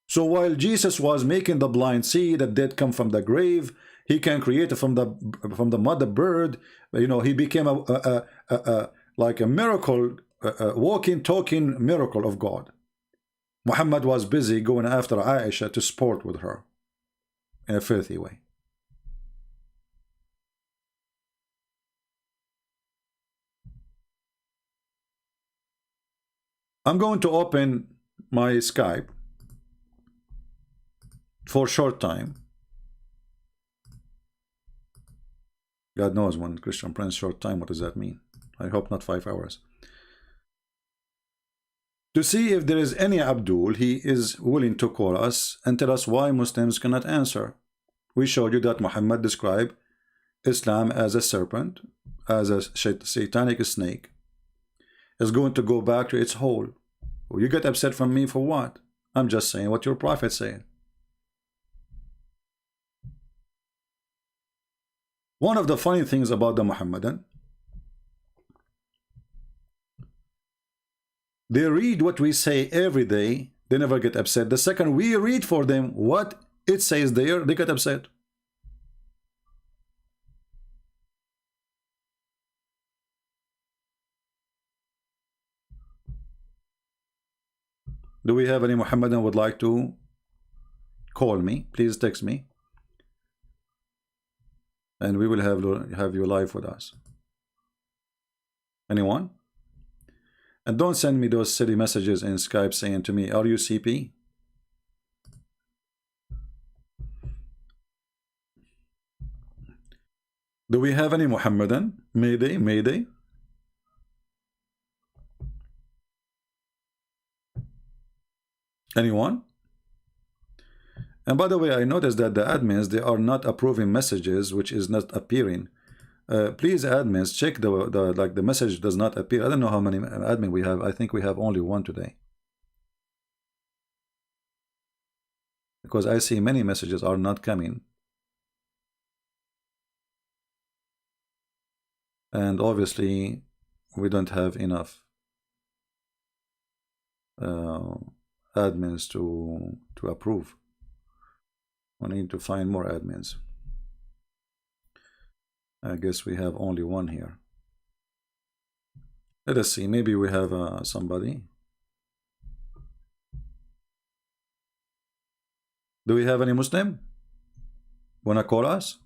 So while Jesus was making the blind see, the dead come from the grave, he can create from the mud a bird. He became like a miracle, walking, talking miracle of God. Muhammad was busy going after Aisha to sport with her in a filthy way. I'm going to open my Skype for a short time. God knows when Christian Prince short time, what does that mean? I hope not 5 hours. To see if there is any Abdul, he is willing to call us and tell us why Muslims cannot answer. We showed you that Muhammad described Islam as a serpent, as a satanic snake. It's going to go back to its hole. You get upset from me for what? I'm just saying what your prophet said. One of the funny things about the Muhammadan, they read what we say every day. They never get upset. The second we read for them what it says there, they get upset. Do we have any Muhammadan would like to call me? Please text me. And we will have you live with us. Anyone? And don't send me those silly messages in Skype saying to me, are you CP? Do we have any Muhammadan? Mayday, Mayday. Anyone? And by the way, I noticed that the admins, they are not approving messages which is not appearing. Please, admins, check the message does not appear. I don't know how many admin we have. I think we have only one today, because I see many messages are not coming, and obviously we don't have enough admins to approve. We need to find more admins. I guess we have only one here. Let us see. Maybe we have somebody. Do we have any Muslim? Wanna call us?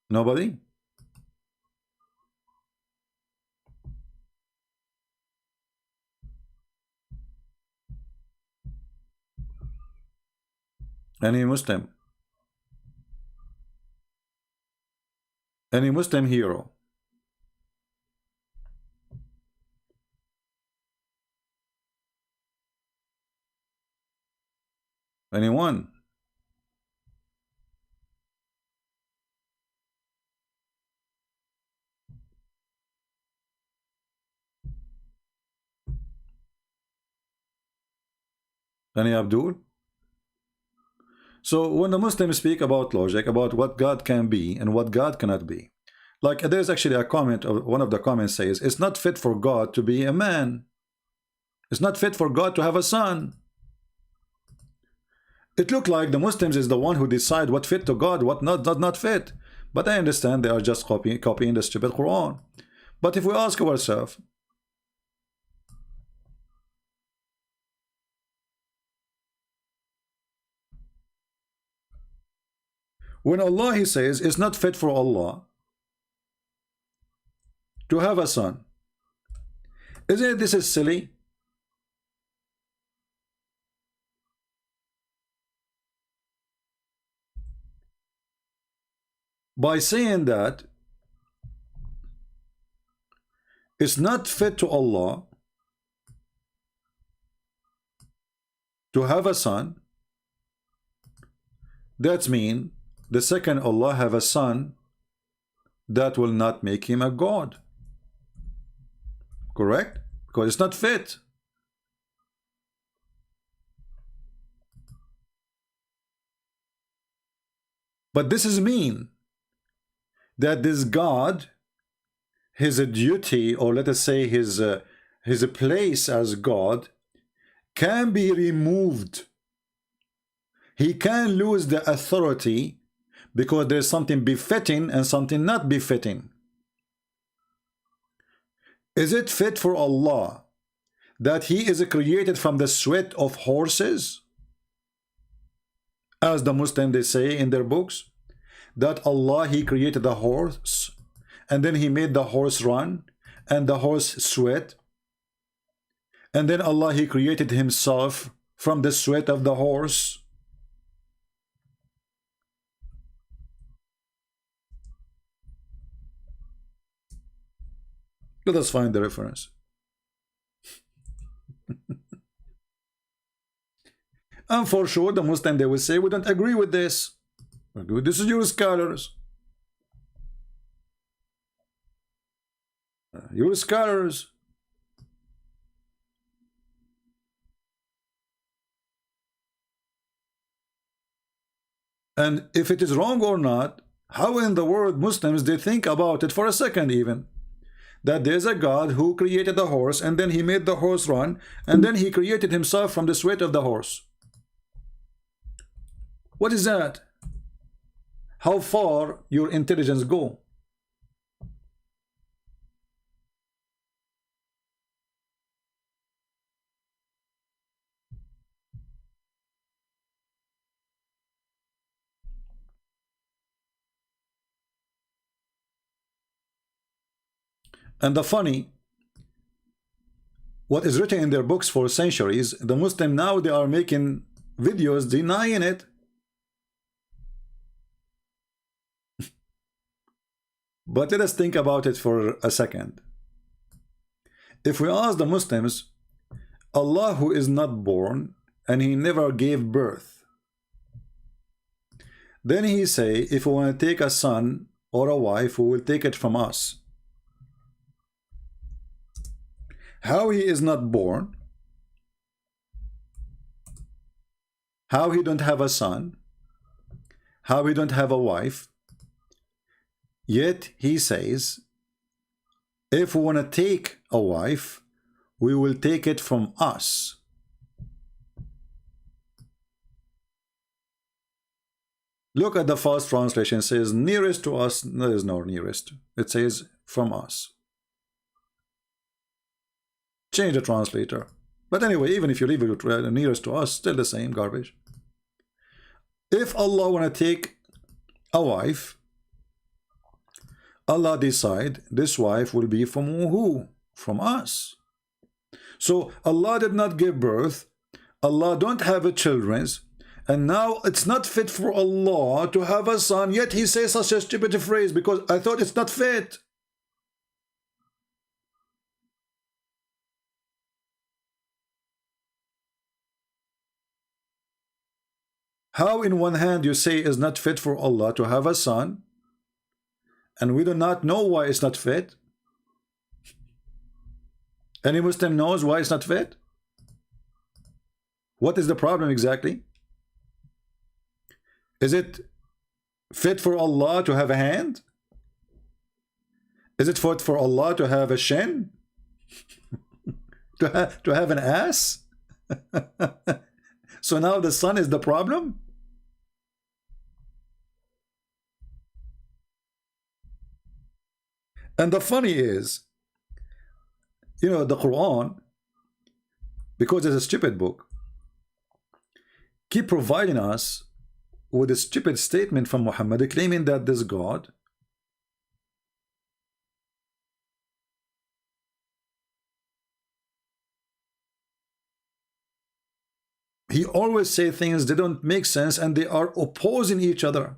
Nobody? Any Muslim? Any Muslim hero? Anyone? Any Abdul? So when the Muslims speak about logic, about what God can be and what God cannot be, like there's actually a comment, of one of the comments says, it's not fit for God to be a man. It's not fit for God to have a son. It looked like the Muslims is the one who decide what fit to God, what not fit. But I understand they are just copying the stupid Quran. But if we ask ourselves, when Allah, he says, it's not fit for Allah to have a son, isn't this is silly? By saying that it's not fit to Allah to have a son, that means the second Allah have a son, that will not make him a God. Correct? Because it's not fit. But this is mean that this God, his duty, or let us say his place as God, can be removed. He can lose the authority because there's something befitting and something not befitting. Is it fit for Allah that he is created from the sweat of horses, as the Muslims they say in their books, that Allah, he created a horse and then he made the horse run and the horse sweat, and then Allah, he created himself from the sweat of the horse? Let us find the reference. And for sure the Muslim, they will say, we don't agree with this. This is your scholars. Your scholars. And if it is wrong or not, how in the world Muslims, they think about it for a second even, that there's a God who created the horse and then he made the horse run and then he created himself from the sweat of the horse? What is that? How far your intelligence go? And the funny, what is written in their books for centuries, the Muslim now they are making videos denying it. But let us think about it for a second. If we ask the Muslims, Allah who is not born and he never gave birth, then he say, if we want to take a son or a wife, we will take it from us. How he is not born, how he don't have a son, how he don't have a wife, yet he says, if we want to take a wife, we will take it from us. Look at the first translation. It says nearest to us. There is no nearest. It says from us. Change the translator. But anyway, even if you leave it nearest to us, still the same garbage. If Allah want to take a wife, Allah decide this wife will be from who? From us. So Allah did not give birth. Allah don't have a children. And now it's not fit for Allah to have a son, yet he says such a stupid phrase because I thought it's not fit. How in one hand you say it's not fit for Allah to have a son, and we do not know why it's not fit? Any Muslim knows why it's not fit? What is the problem exactly? Is it fit for Allah to have a hand? Is it fit for Allah to have a shin? to have an ass? So now the son is the problem? And the funny is, you know, the Quran, because it's a stupid book, keep providing us with a stupid statement from Muhammad claiming that this God he always say things that don't make sense and they are opposing each other.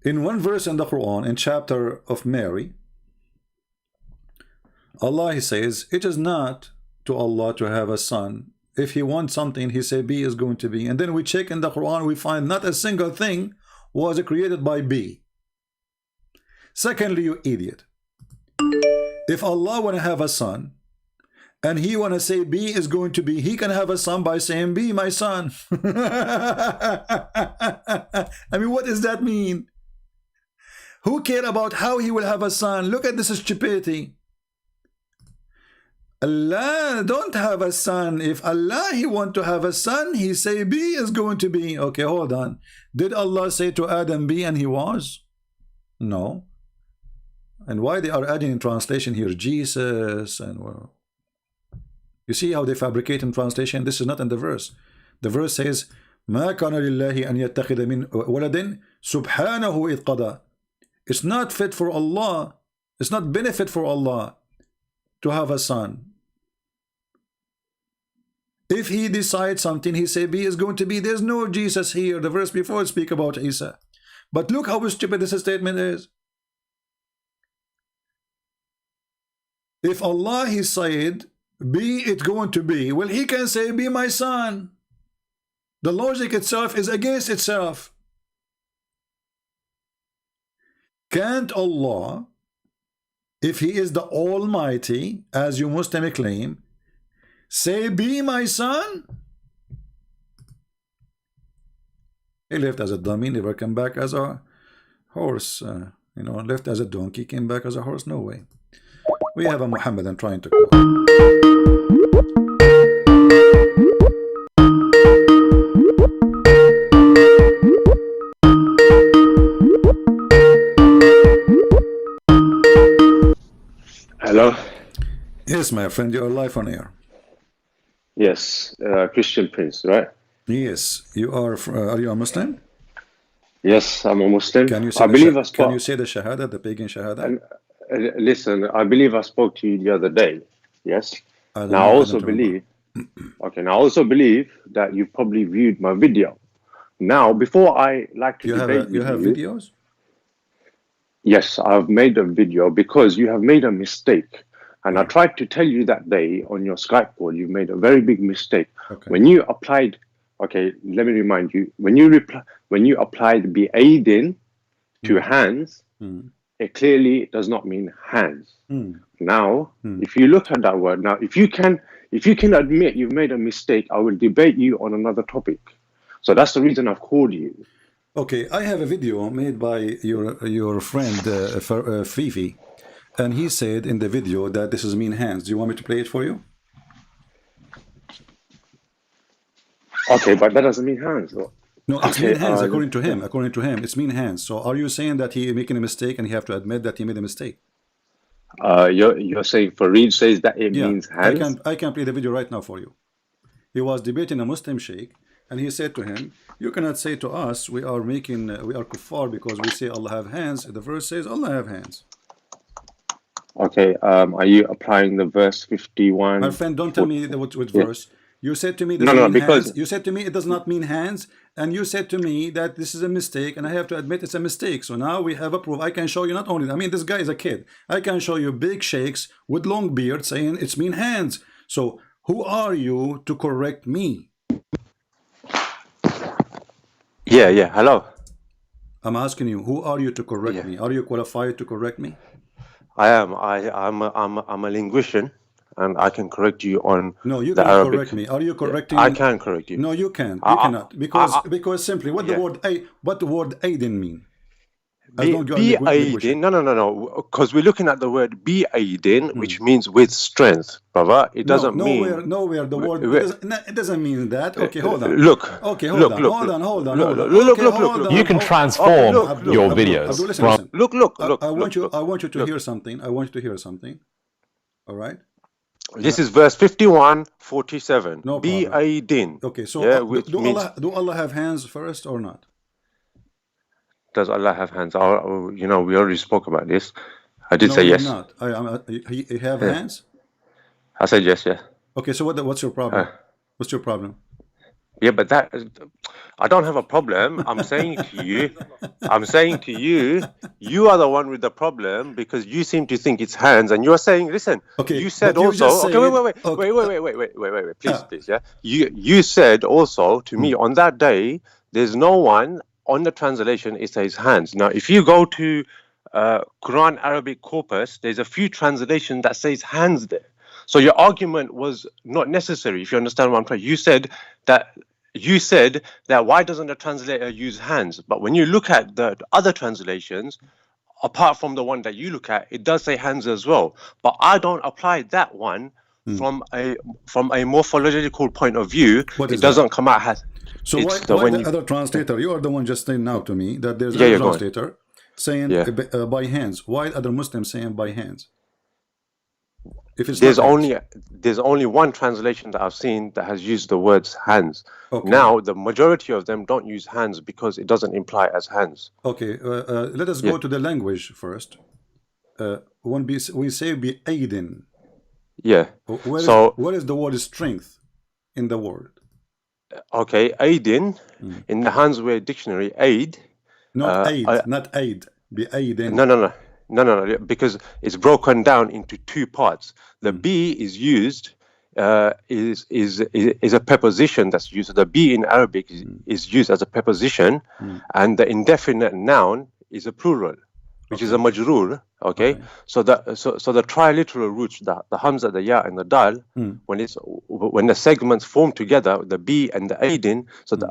In one verse in the Quran, in chapter of Mary, Allah he says, it is not to Allah to have a son. If he wants something, he say B is going to be. And then we check in the Quran, we find not a single thing was created by B. Secondly, you idiot, if Allah want to have a son and he want to say B is going to be, he can have a son by saying B my son. I mean, what does that mean? Who care about how he will have a son? Look at this stupidity. Allah don't have a son. If Allah he want to have a son, he say B is going to be. Okay, hold on. Did Allah say to Adam B and he was? No. And why they are adding in translation here Jesus and well, you see how they fabricate in translation? This is not in the verse. The verse says ما كان لله أن يتخذ من ولد سبحانه إذ قضى. It's not fit for Allah. It's not benefit for Allah to have a son. If he decides something, he say B is going to be. There's no Jesus here. The verse before speak about Isa. But look how stupid this statement is. If Allah he said be it going to be, well he can say be my son. The logic itself is against itself. Can't Allah, if he is the Almighty, as you Muslim claim, say be my son? He left as a dummy, never come back as a horse. You know, left as a donkey, came back as a horse. No way. We have a Muhammadan trying to call. Hello? Yes, my friend, you're live on air. Yes, Christian Prince, right? Yes, you are. Are you a Muslim? Yes, I'm a Muslim. Can you say I believe I spoke. Can you say the Shahada, the pagan Shahada? Listen, I believe I spoke to you the other day. Yes. I don't Now know. I also believe. Okay. Now I also believe that you probably viewed my video. Now, before I like to debate with you have videos. Yes, I've made a video because you have made a mistake. And I tried to tell you that day on your Skype call, you've made a very big mistake. Okay. When you applied, okay, let me remind you, when you applied be aiding to hands, it clearly does not mean hands. Now, if you look at that word, now if you can admit you've made a mistake, I will debate you on another topic. So that's the reason I've called you. Okay, I have a video made by your friend Fifi, and he said in the video that this is mean hands. Do you want me to play it for you? Okay, but that doesn't mean hands. No, it's mean hands according to him. According to him, it's mean hands. So are you saying that he making a mistake and he have to admit that he made a mistake? You're saying Fareed says that it means hands? I can play the video right now for you. He was debating a Muslim sheikh, and he said to him, you cannot say to us we are kuffar because we say Allah have hands. The verse says Allah have hands. Okay, are you applying the verse 51? My friend, don't tell me which verse. You said to me this because you said to me it does not mean hands, and you said to me that this is a mistake, and I have to admit it's a mistake. So now we have a proof. I can show you not only, I mean, this guy is a kid. I can show you big sheikhs with long beard saying it's mean hands. So who are you to correct me? Yeah. Hello. I'm asking you, who are you to correct me? Are you qualified to correct me? I am. I'm a linguist, and I can correct you on. No, you the cannot Arabic. correct me. Are you correcting? I can correct you. No, you can. You cannot because simply what the word aidin mean? Be aidin. No. Because we're looking at the word be aidin, which means with strength, brother. It doesn't mean nowhere. The word it doesn't mean that. Okay, hold on. Look. Okay, hold on. Look. You can transform your videos. Look. I want you to hear something. All right. This is verse 51:47. No be aidin. Okay, so do Allah have hands first or not? Does Allah have hands? We already spoke about this. I did say yes. Not. He have hands? I said yes. Okay, so what's your problem? What's your problem? Yeah, but I don't have a problem. I'm saying to you, you are the one with the problem because you seem to think it's hands, and you're saying, listen. Okay. You said also. Wait. Please. Yeah. You said also to me on that day. There's no one on the translation. It says hands. Now, if you go to Quran Arabic corpus, there's a few translations that says hands there. So your argument was not necessary. If you understand what I'm trying. You said that why doesn't the translator use hands? But when you look at the other translations, apart from the one that you look at, it does say hands as well. But I don't apply that one from a morphological point of view. It doesn't come out as. So why the other translator? You are the one just saying now to me that there's a translator saying by hands. Why other Muslims saying by hands? There's only one translation that I've seen that has used the words hands. Okay. Now the majority of them don't use hands because it doesn't imply as hands. Okay, let us go to the language first. When we say be aidin. Yeah. Where is the word strength in the word? Okay, aidin in the Handsware dictionary, aid. Not aid. Be aidin. No, because it's broken down into two parts. The be is used is a preposition that's used. So the be in Arabic is used as a preposition, and the indefinite noun is a plural, which is a majroor. Okay, so the triliteral roots, the hamza, the ya, and the dal, when the segments form together, the be and the aidin. So the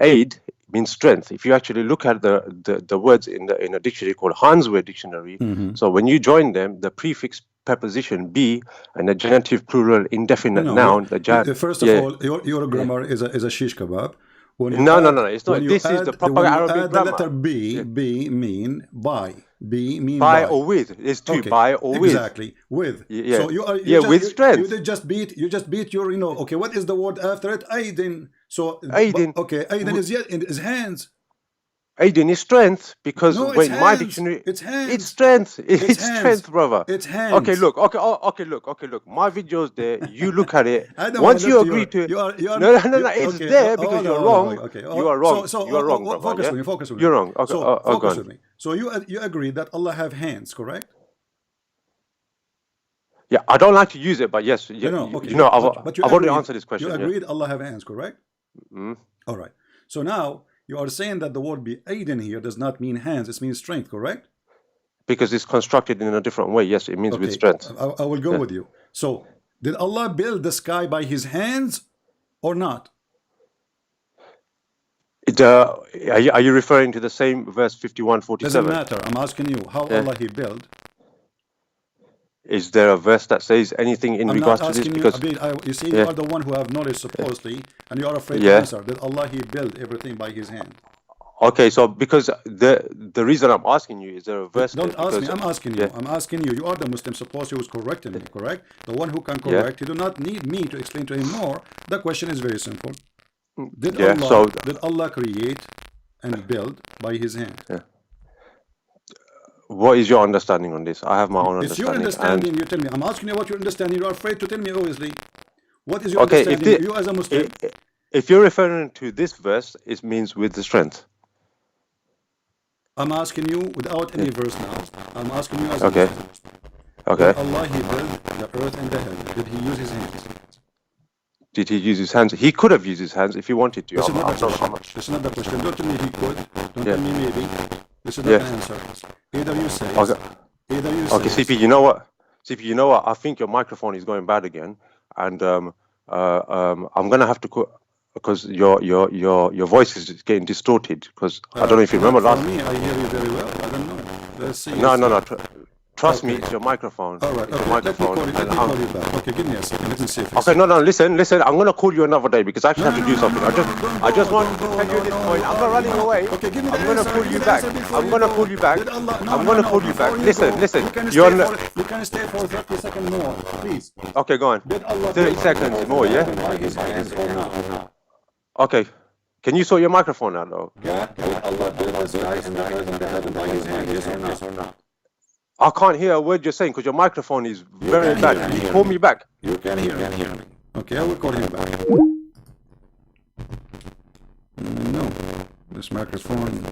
aid means strength. If you actually look at the words in a dictionary called Handsware dictionary, so when you join them, the prefix preposition be and the genitive plural indefinite noun. First of all, your grammar is a shish kebab. No, it's not. This is the proper Arabic grammar. The letter B mean by. B mean by or with. There's two, by or with. Exactly, with. Yeah. So with strength. You just beat your. Okay, what is the word after it? Aidin. So Aidin. okay, Aidin is yet in his hands. Aidin is strength because No, it's when my hands. dictionary, It's hands. it's strength. It's hands. strength, brother. It's hands. Okay, look. Okay, look. My video's there. You look at it. I don't Once wanna you look agree to it, you are, no. It's okay, there because you're wrong. Okay. You are wrong. You are wrong, brother. Focus Yeah? with me. Focus with me. You're wrong. Okay. So go focus on. with me. So you agree that Allah have hands, correct? Yeah, I don't like to use it, but yes. Okay. I've already answered this question. You agreed Allah have hands, correct? Mm. All right. So now you are saying that the word be aidin here does not mean hands, it means strength, correct? Because it's constructed in a different way. Yes, it means with strength. I will go with you. So did Allah build the sky by his hands or not? Are you referring to the same verse 51:47? Doesn't matter. I'm asking you how Allah he built. Is there a verse that says anything in regards to this? Because you see, you are the one who have knowledge supposedly, and you are afraid to answer. Did Allah he build everything by his hand? Okay, so because the reason I'm asking you is there a verse? Don't ask me. I'm asking you. I'm asking you. You are the Muslim supposed who is correcting me, correct? The one who can correct. You do not need me to explain to him more. The question is very simple. Did Allah create and build by his hand? Yeah. What is your understanding on this? I have my own understanding. It's your understanding. You tell me. I'm asking you what your understanding. You are afraid to tell me, obviously. What is your understanding? You as a Muslim. If you're referring to this verse, it means with the strength. I'm asking you without any verse now. I'm asking you as a Muslim. Okay. Did Allah he built the earth and the heaven? Did he use his hands? Did he use his hands? He could have used his hands if he wanted to. This is not the question. Don't tell me he could. Don't tell me maybe. This is not the answer. Either you say. Okay, CP, you know what? CP, you know what? I think your microphone is going bad again, and I'm gonna have to because your voice is getting distorted. Because I don't know if you remember last. For me, I hear you very well. I don't know. Let's see. No. Trust me, it's your microphone. All right. Okay. Let me call you back. Okay, give me a second. Let me see if it's... Okay, no. Listen. I'm gonna call you another day because I actually have to do something. I just want to tell you this point. I'm not running away. Okay, give me I'm gonna call you back. I'm gonna call you back. I'm gonna call you back. Listen. You can stay for 30 seconds more, please. Okay, go on. 30 seconds more, yeah? Okay. Can you sort your microphone out, though? Yeah. Allah built the sky and the earth and the heaven by his hand, yes or no? I can't hear a word you're saying because your microphone is very bad. Can you call me back? You can hear me. Okay, I will call him back. No, this microphone.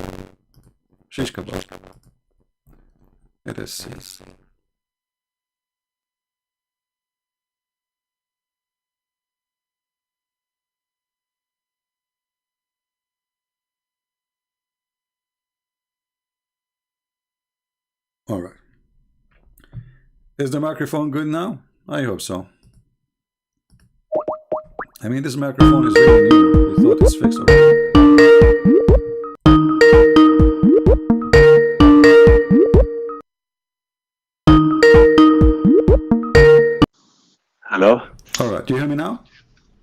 Shish kebab. It is. All right. Is the microphone good now? I hope so. I mean, this microphone is really new. We thought it's fixed already. Hello? All right. Do you hear me now?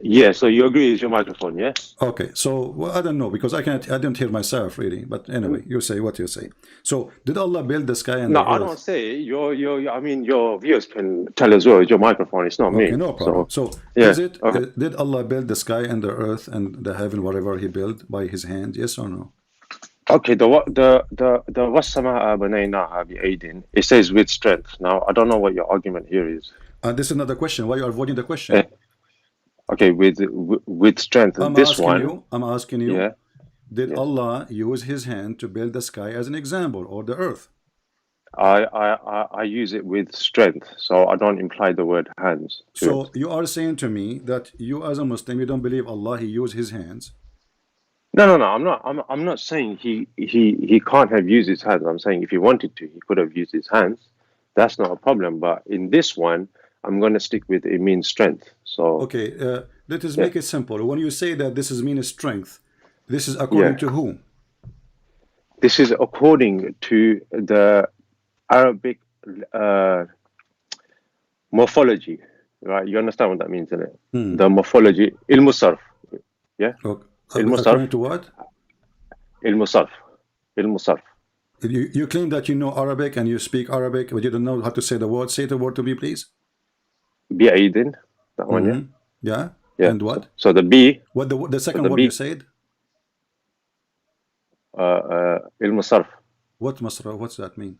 Yeah, so you agree it's your microphone, yeah? Okay, so well, I don't know because I don't hear myself really. But anyway, you say what you say. So did Allah build the sky and the earth? No, I don't say it. I mean, your viewers can tell as well. It's your microphone. It's not me. Okay, no problem. So is it? Okay. Did Allah build the sky and the earth and the heaven, whatever He built, by His hand? Yes or no? Okay, the wasama'a banaynaha bi'aydin. It says with strength. Now I don't know what your argument here is. This is another question. Why you are avoiding the question? Okay, with strength. I'm asking you. Yeah. Did Allah use His hand to build the sky as an example, or the earth? I use it with strength, so I don't imply the word hands. So you are saying to me that you, as a Muslim, you don't believe Allah He used His hands? No. I'm not saying he can't have used his hands. I'm saying if he wanted to, he could have used his hands. That's not a problem. But in this one, I'm going to stick with it means strength. So okay, let us make it simple. When you say that this is mean strength, this is according to whom? This is according to the Arabic morphology, right? You understand what that means, isn't it? The morphology, ilmu sarf, yeah. Okay. According to what? Ilmu sarf. You claim that you know Arabic and you speak Arabic, but you don't know how to say the word. Say the word to me, please. Bi'aydin, that one, yeah. Yeah. And what? So the B. What the second the word B, you said? ilm sarf. What masra? What's that mean?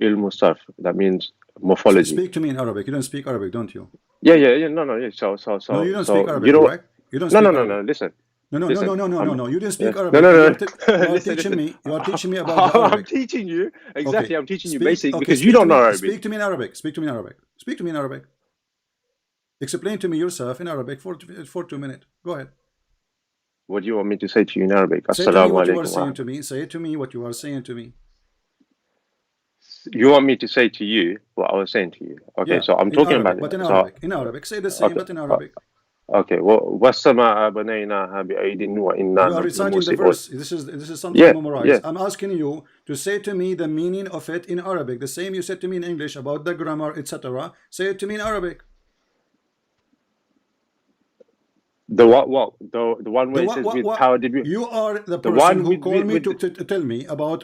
Ilm sarf. That means morphology. Speak to me in Arabic. You don't speak Arabic, don't you? Yeah. No. Yeah. So. No, you don't So speak Arabic, you know. correct? You don't speak Arabic. No. Listen. No. You didn't speak Yeah. Arabic. No. You are Listen, teaching listen. me. You are teaching me about the I'm Arabic. teaching you exactly. Okay. I'm teaching you Speak- basic okay, because speak you to don't me- know Arabic. Speak to me in Arabic. Speak to me in Arabic. Speak to me in Arabic. Explain to me yourself in Arabic for 2 minutes. Go ahead. What do you want me to say to you in Arabic? Say to me Assalamu what you are alaikum. saying to me. Say to me what you are saying to me. You want me to say to you what I was saying to you? Okay, Yeah, so I'm in talking Arabic, about but it. in So- Arabic. In Arabic. Say the same, Okay. but in Arabic. Okay, والسماء بنيناها بأيد وإنا You are reciting the لموسعون. verse. This is something Yeah, memorized. yeah. I'm asking you to say to me the meaning of it in Arabic. The same you said to me in English about the grammar, etc. Say it to me in Arabic. The what? The one where it says with power did we? You are the The person one who with- called me with- to tell me about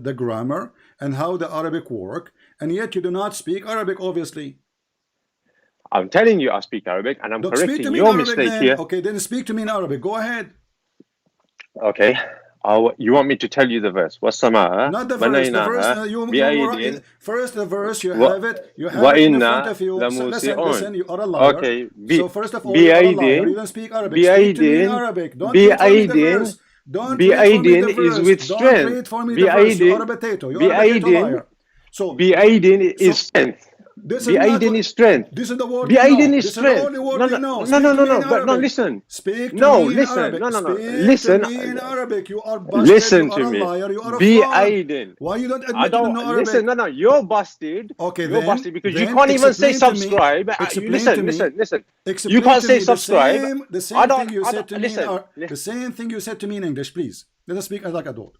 the grammar and how the Arabic work, and yet you do not speak Arabic, obviously. I'm telling you I speak Arabic and I'm Don't speak to correcting me in your Arabic mistake then. here. Okay, then speak to me in Arabic. Go ahead. Okay. You want me to tell you the verse? والسماء Not the verse. The verse بنيناها you بأيد first the verse you و- have it. You have it in the front وإنا of you. So لموسعون. listen. You are a liar. Okay. So first of all, you are a liar. You don't speak Arabic. Speak to me in Arabic. Don't read for me the verse. Don't read for me the verse. is with Don't strength. read for me the verse. You are a potato. You are a potato liar. So بأيد is strength. this is not بأيد what- is strength. This is the word you بأيد know. is This is the strength. only word No, you know. no, Speak no, to no, me no, in but no, Arabic. listen. Speak to No, me in listen. Arabic. No, no, no. Speak Listen. to me in Arabic. You are busted. Listen you are to a me. liar. You are a Be fraud. Aiden. Why you don't admit I you don't don't know Arabic? listen. No, you're busted. Okay, you're then, busted because you then can't even say explain to me- subscribe. explain Listen, to me- listen. Explain You can't to say me subscribe. The I same don't- thing you I said don't- to me listen. the same thing you said to me in English, please. Let us speak as like adult.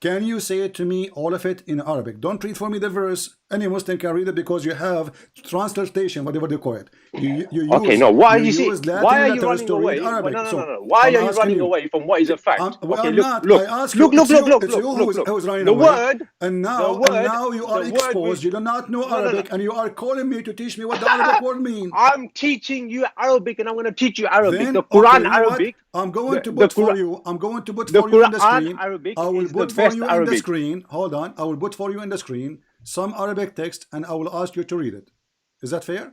Can you say it to me, all of it in Arabic? Don't read for me the verse. Any Muslim can read it because you have translation, whatever they call it. You Okay, use, no. Why you you see? use Latin Why are you letters running to read away? Arabic. No. So, Why I'm are you asking running away from what is a fact? Well, Okay, I'm look, not. look, I ask look, you. look, It's you, look, it's look, you look. who's running The away. word, and now, the word, and now you are the word exposed. with- You do not know No. Arabic, and you are calling me to teach me what the Arabic word means. I'm teaching you Arabic, and I'm going to teach you Arabic. Then, The Quran okay, you know what? Arabic. I'm going to the put for Quran- you. I'm going to put the for you in the Quran screen. Arabic I will is put the for best you in the Arabic. screen. Hold on. I will put for you in the screen some Arabic text, and I will ask you to read it. Is that fair?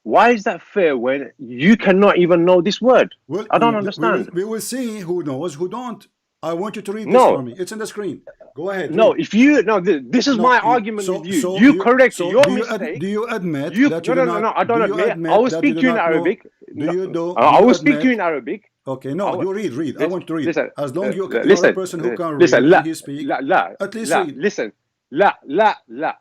Why is that fair when you cannot even know this word? Well, I don't understand. We will see who knows, who don't. I want you to read this No. for me. It's in the screen. Go ahead. No, read. if you no, this is No, my you- argument so- with you. so you correct so your do you mistake. do you admit You, that you no, do no, not? no, I don't do you admit. I will that speak do to you in not know- Arabic. Do you do? I do will you speak to you in admit- Arabic. Okay, no, you read. I Listen, want to read. listen, As long you are listen, a person who can listen, read la, and he speak. la, At least la, read. listen, la,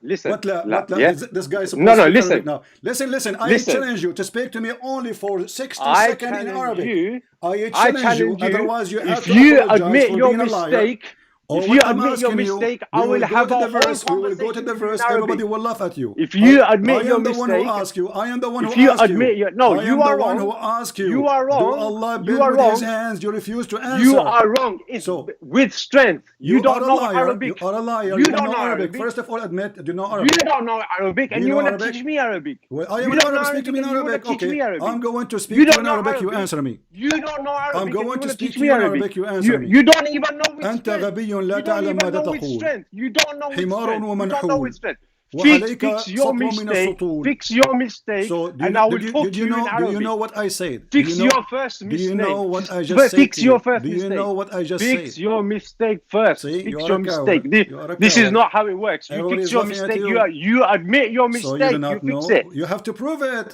listen. What la? la, What la? yeah? This guy is supposed No, to speak listen. Arabic now. Listen. I Listen. challenge you to speak to me only for 60 I seconds in challenge Arabic. you. I I challenge you. challenge you. Otherwise, you have If to you apologize admit for your being a liar. mistake, Or if what you I'm admit your asking you, mistake, we I will go have to a the whole verse. We will go to conversation the with you in verse. Arabic. Everybody will laugh at you. If you admit I your am the one who mistake, asked you. I am the one if who you asked admit you. your- no, I you am are the one wrong. who asked you. You are wrong. Do Allah You build are with wrong. His hands? You refuse to answer. You are wrong. It's So, with strength. You are don't a know liar. Arabic. You are a liar. You don't don't know know Arabic. Arabic. First of all, admit you know You Arabic. don't know Arabic, Do and you you know want to Arabic? teach me Arabic. Well, I You am an don't know Arab. Speak to me in and you Arabic. want to teach Okay. me Arabic. I'm going to You speak to you don't in know Arabic. You Arabic. answer me. You don't know Arabic. I'm and you going want to to speak teach to me you in Arabic. Arabic. You answer me. You don't even know with أنت strength. غبي لا You don't تعلم even ماذا know with تقول. strength. You don't know with حمار strength. You don't know ومنحول. with strength. وعليك Fix your سطو من mistake. السطول. Fix your mistake, So, and I will talk did to you you in know? Do Arabic. you know what I said? Fix do you know, your first mistake. Do you know what I just said? Fix to your you? first Do you mistake. know what I just Fix said? your mistake first. See, Fix you are your a mistake. coward. You are a This is coward. not how it works. You Everybody fix is your laughing at mistake. you. You admit your So mistake. you do not you fix know. it. You have to prove it.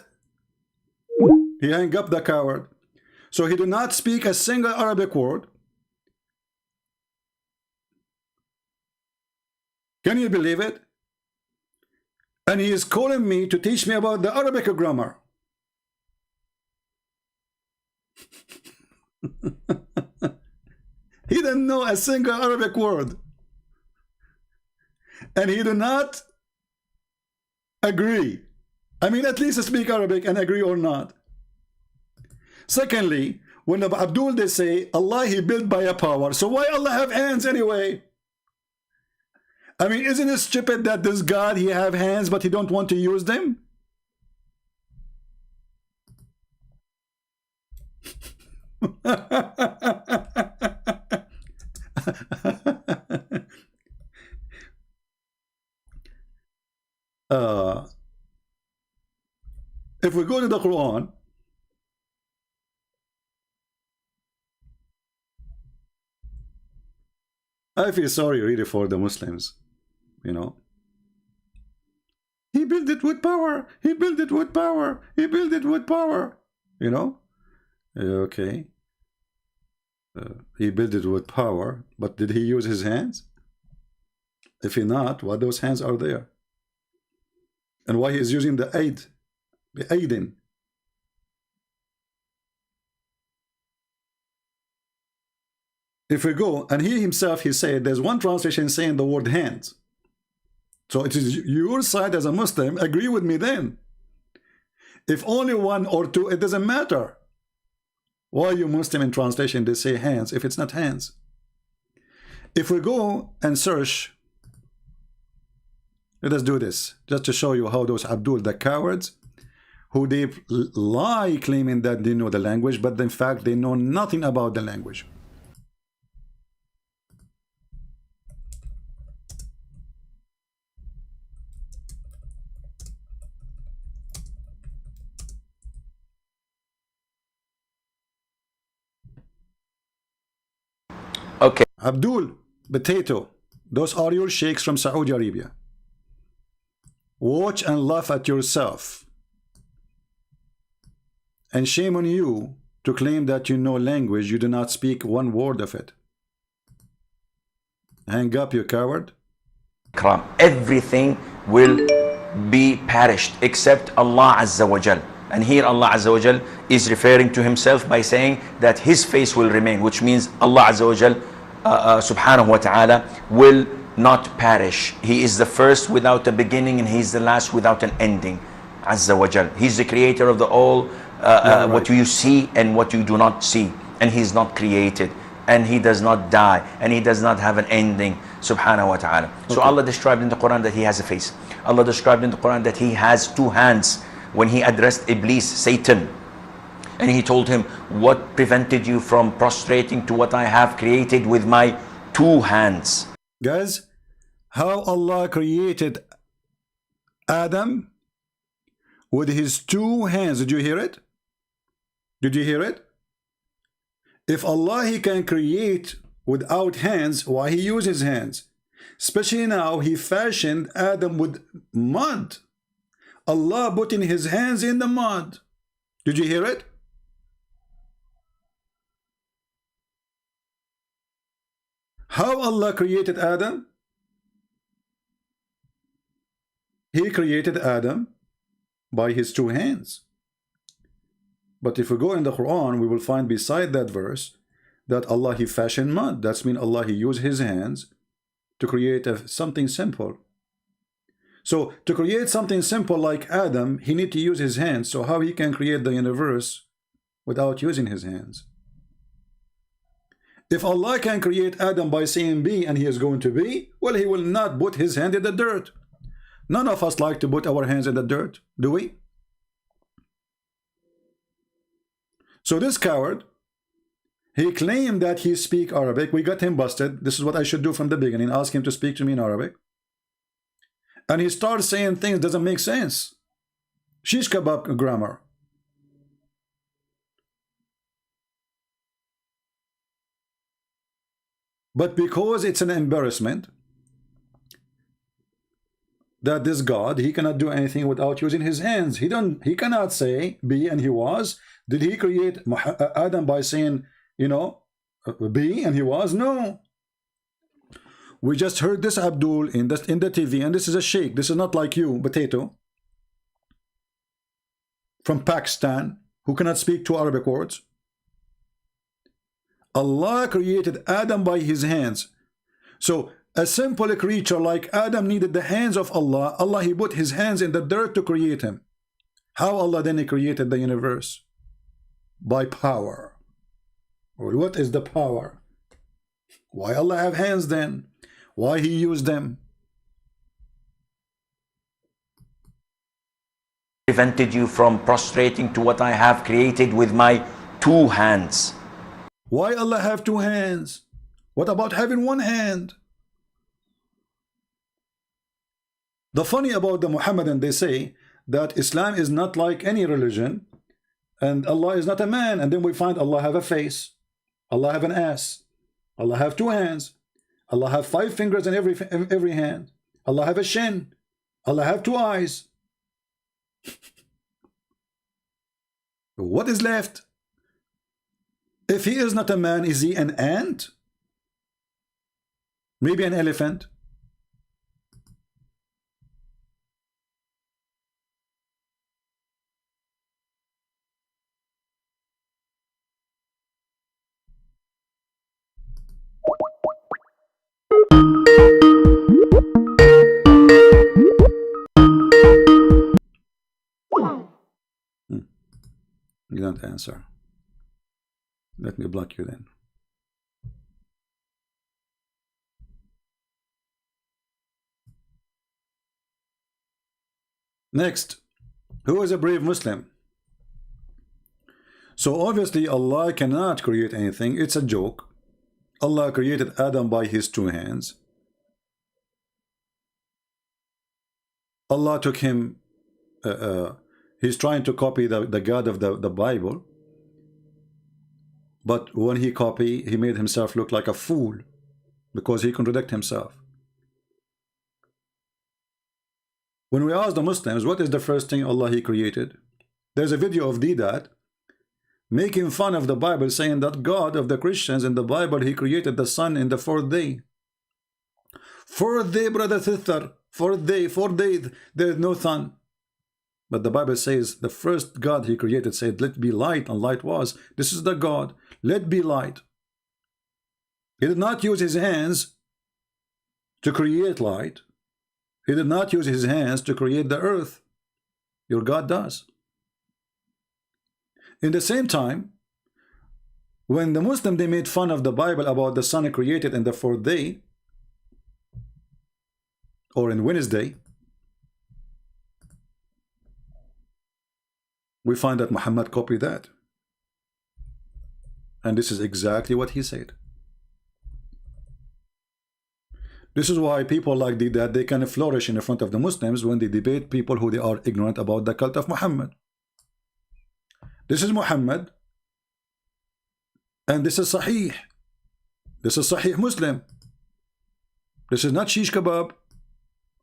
He hung up the coward. So he did not speak a single Arabic word. Can you believe it? And he is calling me to teach me about the Arabic grammar. He didn't know a single Arabic word. And he did not agree. I mean, at least speak Arabic and agree or not. Secondly, when Abdul they say Allah he built by a power, so why Allah have hands anyway? I mean, isn't it stupid that this God he have hands but he don't want to use them? If we go to the Quran, I feel sorry really for the Muslims, you know. He built it with power. He built it with power. He built it with power. You know? Okay. He built it with power, but did he use his hands? If he not, why those hands are there? And why he is using the aid? The aiding. If we go, and he himself, he said, there's one translation saying the word hands. So it is your side as a Muslim, agree with me then. If only one or two, it doesn't matter. Why you Muslim in translation, they say hands, if it's not hands. If we go and search, let us do this, just to show you how those Abdul, the cowards, who they lie claiming that they know the language, but in fact they know nothing about the language. Okay. Abdul, potato, those are your sheikhs from Saudi Arabia. Watch and laugh at yourself. And shame on you to claim that you know language, you do not speak one word of it. Hang up, you coward. Everything will be perished except Allah Azza wa Jal. And here Allah Azza wa Jal is referring to himself by saying that his face will remain, which means Allah Azza wa Jal subhanahu wa ta'ala will not perish. He is the first without a beginning and he is the last without an ending. Azza wa Jal. He's the creator of the all, what you see and what you do not see. And he's not created. And he does not die. And he does not have an ending. Subhanahu wa ta'ala. So Allah described in the Quran that he has a face. Allah described in the Quran that he has two hands. When he addressed Iblis, Satan, and he told him, what prevented you from prostrating to what I have created with my two hands? Guys, how Allah created Adam with his two hands. Did you hear it? Did you hear it? If Allah, he can create without hands, why he uses hands? Especially now, he fashioned Adam with mud. Allah putting his hands in the mud. Did you hear it? How Allah created Adam? He created Adam by his two hands. But if we go in the Quran, we will find beside that verse that Allah, he fashioned mud. That's mean Allah, he used his hands to create something simple. So to create something simple like Adam, he need to use his hands. So how he can create the universe without using his hands? If Allah can create Adam by saying be and he is going to be, well, he will not put his hand in the dirt. None of us like to put our hands in the dirt, do we? So this coward, he claimed that he speak Arabic. We got him busted. This is what I should do from the beginning. Ask him to speak to me in Arabic. And he starts saying things doesn't make sense. Shish kebab grammar. But because it's an embarrassment that this God, he cannot do anything without using his hands. He cannot say be and he was. Did he create Adam by saying, you know, be and he was? No. We just heard this Abdul in the TV, and this is a sheikh. This is not like you, potato, from Pakistan, who cannot speak two Arabic words. Allah created Adam by his hands. So a simple creature like Adam needed the hands of Allah. Allah, he put his hands in the dirt to create him. How Allah then he created the universe? By power. Well, what is the power? Why Allah have hands then? Why he used them? Prevented you from prostrating to what I have created with my two hands. Why Allah have two hands? What about having one hand? The funny about the Muhammadan, they say that Islam is not like any religion, and Allah is not a man, and then we find Allah have a face, Allah have an ass, Allah have two hands, Allah have 5 fingers in every hand, Allah have a shin, Allah have 2 eyes. What is left? If he is not a man, is he an ant? Maybe an elephant? You don't answer. Let me block you then. Next, who is a brave Muslim? So obviously Allah cannot create anything. It's a joke. Allah created Adam by his 2 hands. Allah took him, he's trying to copy the God of the Bible. But when he copied, he made himself look like a fool because he contradicted himself. When we ask the Muslims, what is the first thing Allah he created? There's a video of Didat making fun of the Bible, saying that God of the Christians in the Bible, he created the sun in the 4th day. 4th day, brother, sister, 4th day, there is no sun. But the Bible says the first God he created said, let be light, and light was. This is the God. Let be light. He did not use his hands to create light. He did not use his hands to create the earth. Your God does. In the same time, when the Muslim, they made fun of the Bible about the sun created in the 4th day, or in Wednesday, we find that Muhammad copied that. And this is exactly what he said. This is why people like that, they can flourish in front of the Muslims when they debate people who they are ignorant about the cult of Muhammad. This is Muhammad, and this is Sahih. This is Sahih Muslim. This is not shish kebab.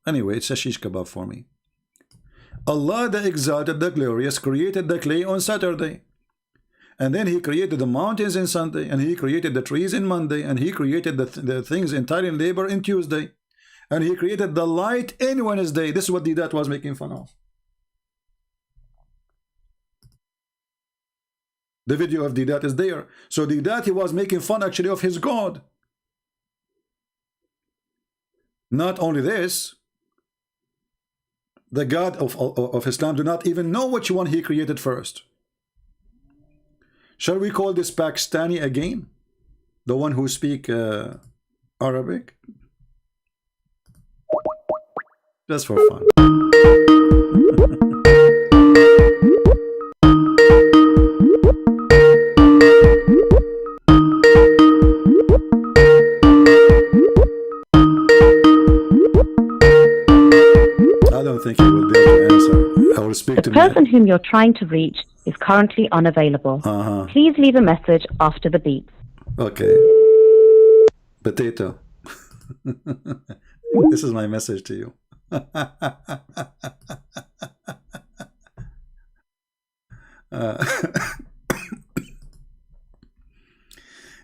Anyway, it's a shish kebab for me. Allah the Exalted, the Glorious, created the clay on Saturday. And then he created the mountains in Sunday, and he created the trees in Monday, and he created the things entirely in labor in Tuesday, and he created the light in Wednesday. This is what Didat was making fun of. The video of Didat is there. So Didat, he was making fun actually of his God. Not only this, the God of Islam do not even know which one he created first. Shall we call this Pakistani again? The one who speak Arabic? Just for fun. I don't think he will dare to answer. I will speak to the person whom you're trying to reach is currently unavailable. Please leave a message after the beep. Okay. Potato. This is my message to you.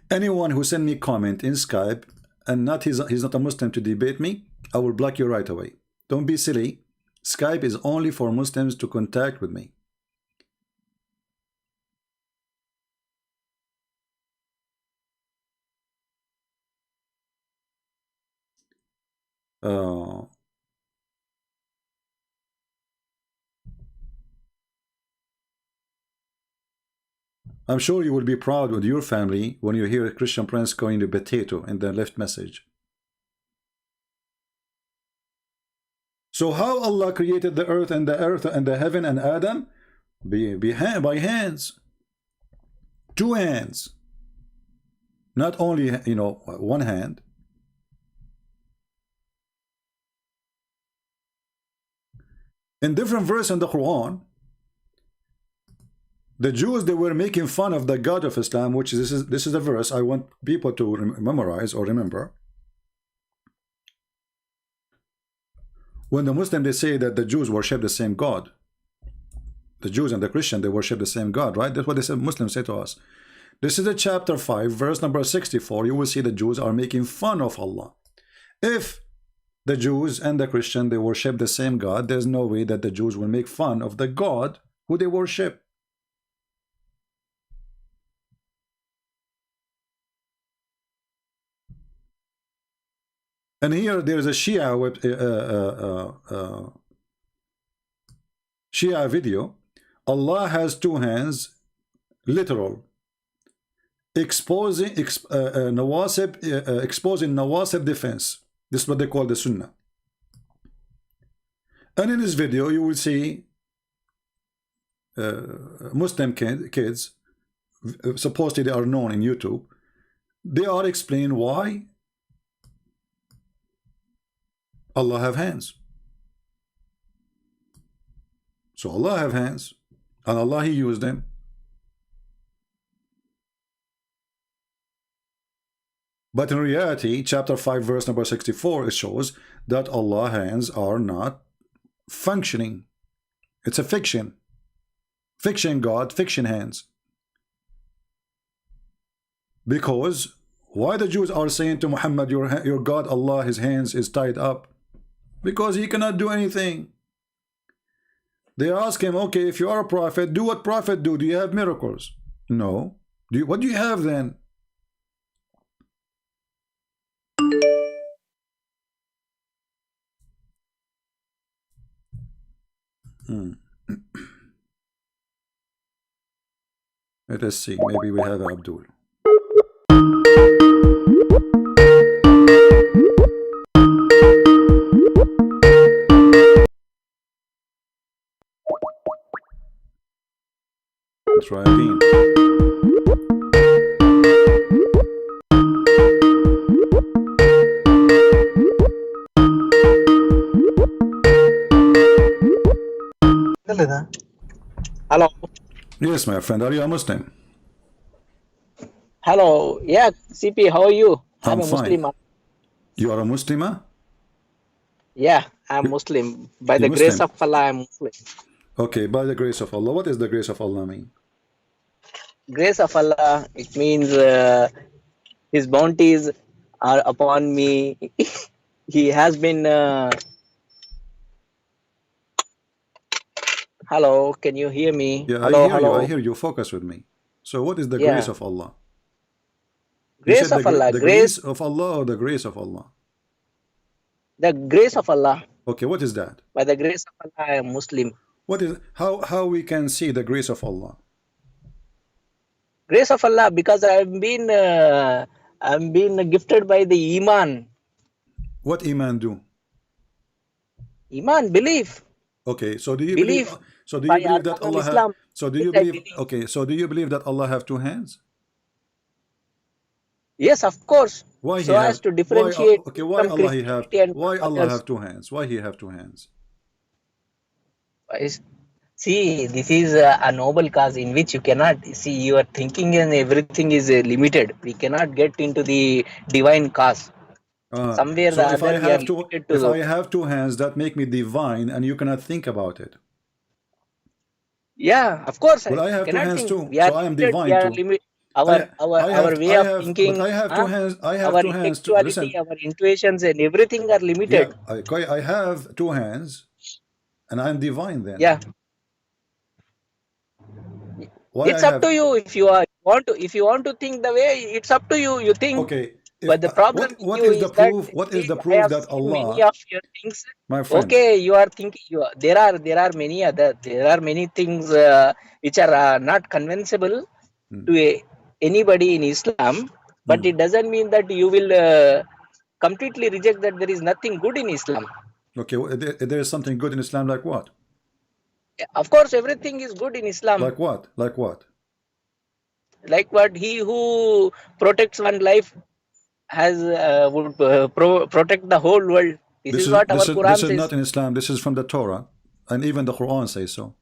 Anyone who send me comment in Skype and he's not a Muslim to debate me, I will block you right away. Don't be silly. Skype is only for Muslims to contact with me. I'm sure you will be proud with your family when you hear a Christian prince going to potato in the left message. So how Allah created the earth and the heaven and Adam? By hands. 2 hands. Not only, you know, one hand. In different verse in the Quran, the Jews, they were making fun of the God of Islam, which is this is a verse I want people to memorize or remember. When the Muslim, they say that the Jews worship the same God. The Jews and the Christian, they worship the same God, right? That's what they say, Muslims say to us. This is a chapter 5, verse number 64. You will see the Jews are making fun of Allah. If the Jews and the Christian, they worship the same God, there's no way that the Jews will make fun of the God who they worship. And here there is a Shia video. Allah has two hands, literal, exposing nawasib defense. This is what they call the Sunnah. And in this video, you will see Muslim kids, supposedly they are known in YouTube. They are explaining why Allah have hands. So Allah have hands, and Allah, He used them. But in reality, chapter 5, verse number 64, it shows that Allah's hands are not functioning. It's a fiction. Fiction God, fiction hands. Because why the Jews are saying to Muhammad, your God Allah, his hands is tied up? Because he cannot do anything. They ask him, okay, if you are a prophet, do what prophet do. Do you have miracles? No. What do you have then? Let us see. Maybe we have Abdul. Try again. Hello. Yes, my friend. Are you a Muslim? Hello. Yeah, CP, how are you? I'm a fine. Muslim. You are a Muslimah? Yeah, I'm Muslim. By the You're grace Muslim. of Allah, I'm Muslim. Okay, by the grace of Allah. What does the grace of Allah mean? Grace of Allah, it means His bounties are upon me. He has been. Hello, can you hear me? Yeah, Hello, I hear hello. you. I hear you. Focus with me. So, what is the Yeah. grace of Allah? You Grace said of Allah. the Grace. grace of Allah or the grace of Allah? The grace of Allah. Okay, what is that? By the grace of Allah, I am Muslim. What is how we can see the grace of Allah? Grace of Allah, because I'm been gifted by the Iman. What Iman do? Iman, belief. Okay, so do you Belief believe? So do by you believe that Arkan Allah al-Islam. have? So do you Yes, I believe? Okay, so do you believe that Allah have two hands? Yes, of course. Why So he as have? to differentiate Okay, why from Allah he have? Christianity and Why Allah others. have two hands? Why he have two hands? See, this is a noble cause in which you cannot see your thinking and everything is limited. We cannot get into the divine cause. Somewhere So the if I other we are have two, limited if I to. have two hands, that make me divine, and you cannot think about it. Yeah, of course. Well, I have two cannot hands think. too, We are so I am limited. We divine are too. our way of thinking. But I have two hands. I have our two hands too. intellectuality, Listen, our intuitions, and everything are limited. yeah, I have two hands, and I am divine then. Yeah. Why It's I up have? to you if you want to think the way. It's up to you. You think. Okay. But the problem with What you is the is that proof? What is the I proof have that seen many Allah, of your things. my friend? Okay, you are thinking. There are many things which are not convincible to anybody in Islam. But it doesn't mean that you will completely reject that there is nothing good in Islam. Okay, there is something good in Islam, like what? Of course, everything is good in Islam. Like what? Like what? Like what? He who protects one life has would protect the whole world. This is what our This Quran is says. not in Islam. This is from the Torah, and even the Quran says so.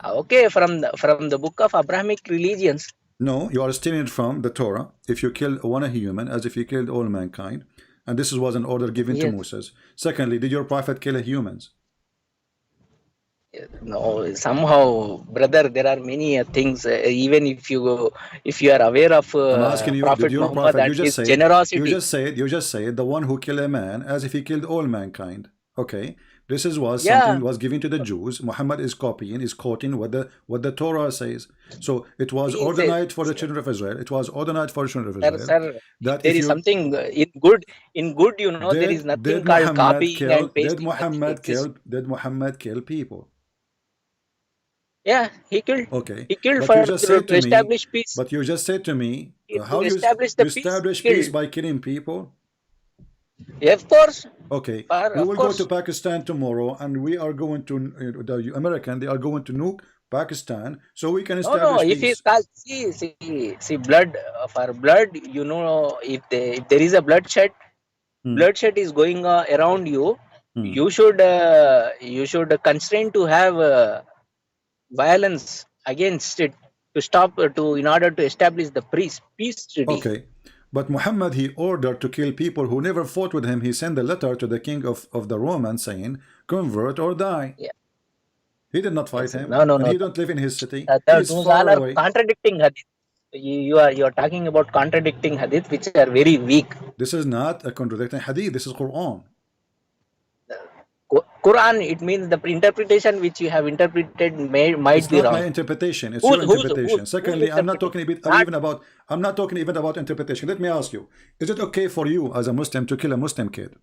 Okay, from the book of Abrahamic religions. No, you are stealing it from the Torah. If you kill one human, as if you killed all mankind, and this was an order given to Yes. Moses. Secondly, did your prophet kill humans? No, somehow, brother, there are many things. Even if you are aware of I'm asking you, did Prophet your Muhammad prophet? and his generosity. You just said the one who killed a man as if he killed all mankind. Okay, this is was Yeah. something was given to the Jews. Muhammad is copying, is quoting what the Torah says. So it was ordained for the children of Israel. It was ordained for the children of Israel. Sir, That there if is you something in good, there is nothing called copying and pasting. did Muhammad kill people? Yeah, he killed. Okay, He killed but for you just said to to me, establish peace. but you just said to me, To how you establish the establish peace, peace killed. by killing people? Yeah, of course. Okay, we Of will course. go to Pakistan tomorrow, and we are going to the American. They are going to nuke Pakistan, so we can No, establish if peace. he's called, see, blood for blood. If there is a bloodshed, bloodshed is going around you. You should constrain to have violence against it to stop in order to establish the peace treaty. Okay, but Muhammad, he ordered to kill people who never fought with him. He sent a letter to the king of the Romans saying, "Convert or die." Yeah. He did not fight him, No. he don't live in his city. Those He's all far are away. contradicting hadith. You are talking about contradicting hadith, which are very weak. This is not a contradicting hadith. This is Quran. Quran, it means the interpretation which you have interpreted might It's be not wrong. my interpretation. It's your interpretation. Secondly, I'm not talking even about interpretation. Let me ask you: is it okay for you as a Muslim to kill a Muslim kid?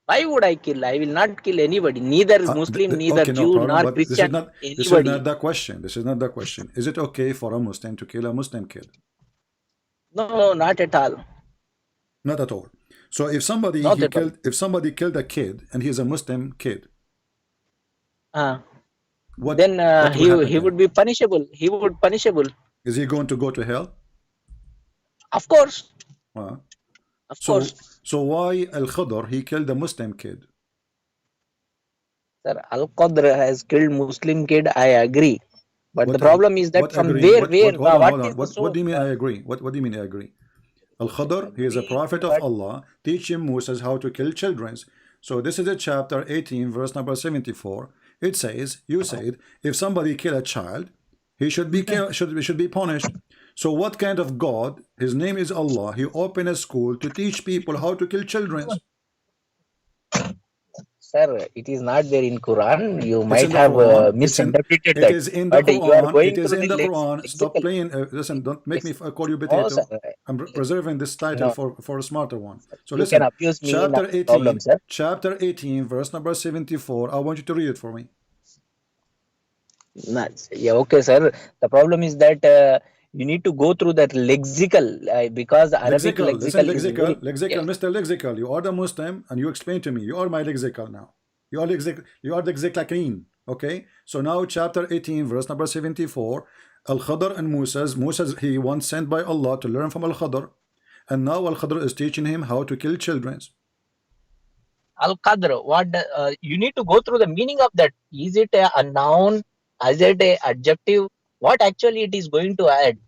Why would I kill? I will not kill anybody. Neither Muslim, neither Okay, no Jew, problem. nor But Christian. this is not the question. This is not the question. Is it okay for a Muslim to kill a Muslim kid? No, not at all. Not at all. So if somebody killed a kid and he's a Muslim kid, then he would be punishable. He would punishable. Is he going to go to hell? Of course. Of course. So why Al-Khadr, he killed a Muslim kid? Sir, Al-Qadr has killed Muslim kid. I agree, but the problem is that from Hold on. What do you mean I agree? What do you mean I agree? Al-Khadr, he is a prophet of Allah, teaching Moses how to kill children. So this is a chapter 18, verse number 74. It says, you said, if somebody kill a child, he should be should be punished. So what kind of God? His name is Allah. He opened a school to teach people how to kill children. Sir, it is not there in Quran. You might have misinterpreted that. It is in the Quran. It is in the Quran. Stop playing. Listen, don't make me call you potato. I'm preserving this title for a smarter one. So listen, can abuse me chapter 18, problem, sir. chapter 18, verse number 74. I want you to read it for me. Yeah, okay, sir. The problem is that you need to go through that lexical because Arabic lexical. Lexical, Mr. Lexical. You are the Muslim, and you explain to me. You are my lexical now. You are the lexical. Okay. So now chapter 18, verse number 74. Al-Khadr and Moses, he once sent by Allah to learn from Al-Khadr, and now Al-Khadr is teaching him how to kill children. Al-Qadr, you need to go through the meaning of that. Is it a noun? Is it a adjective? What actually it is going to add?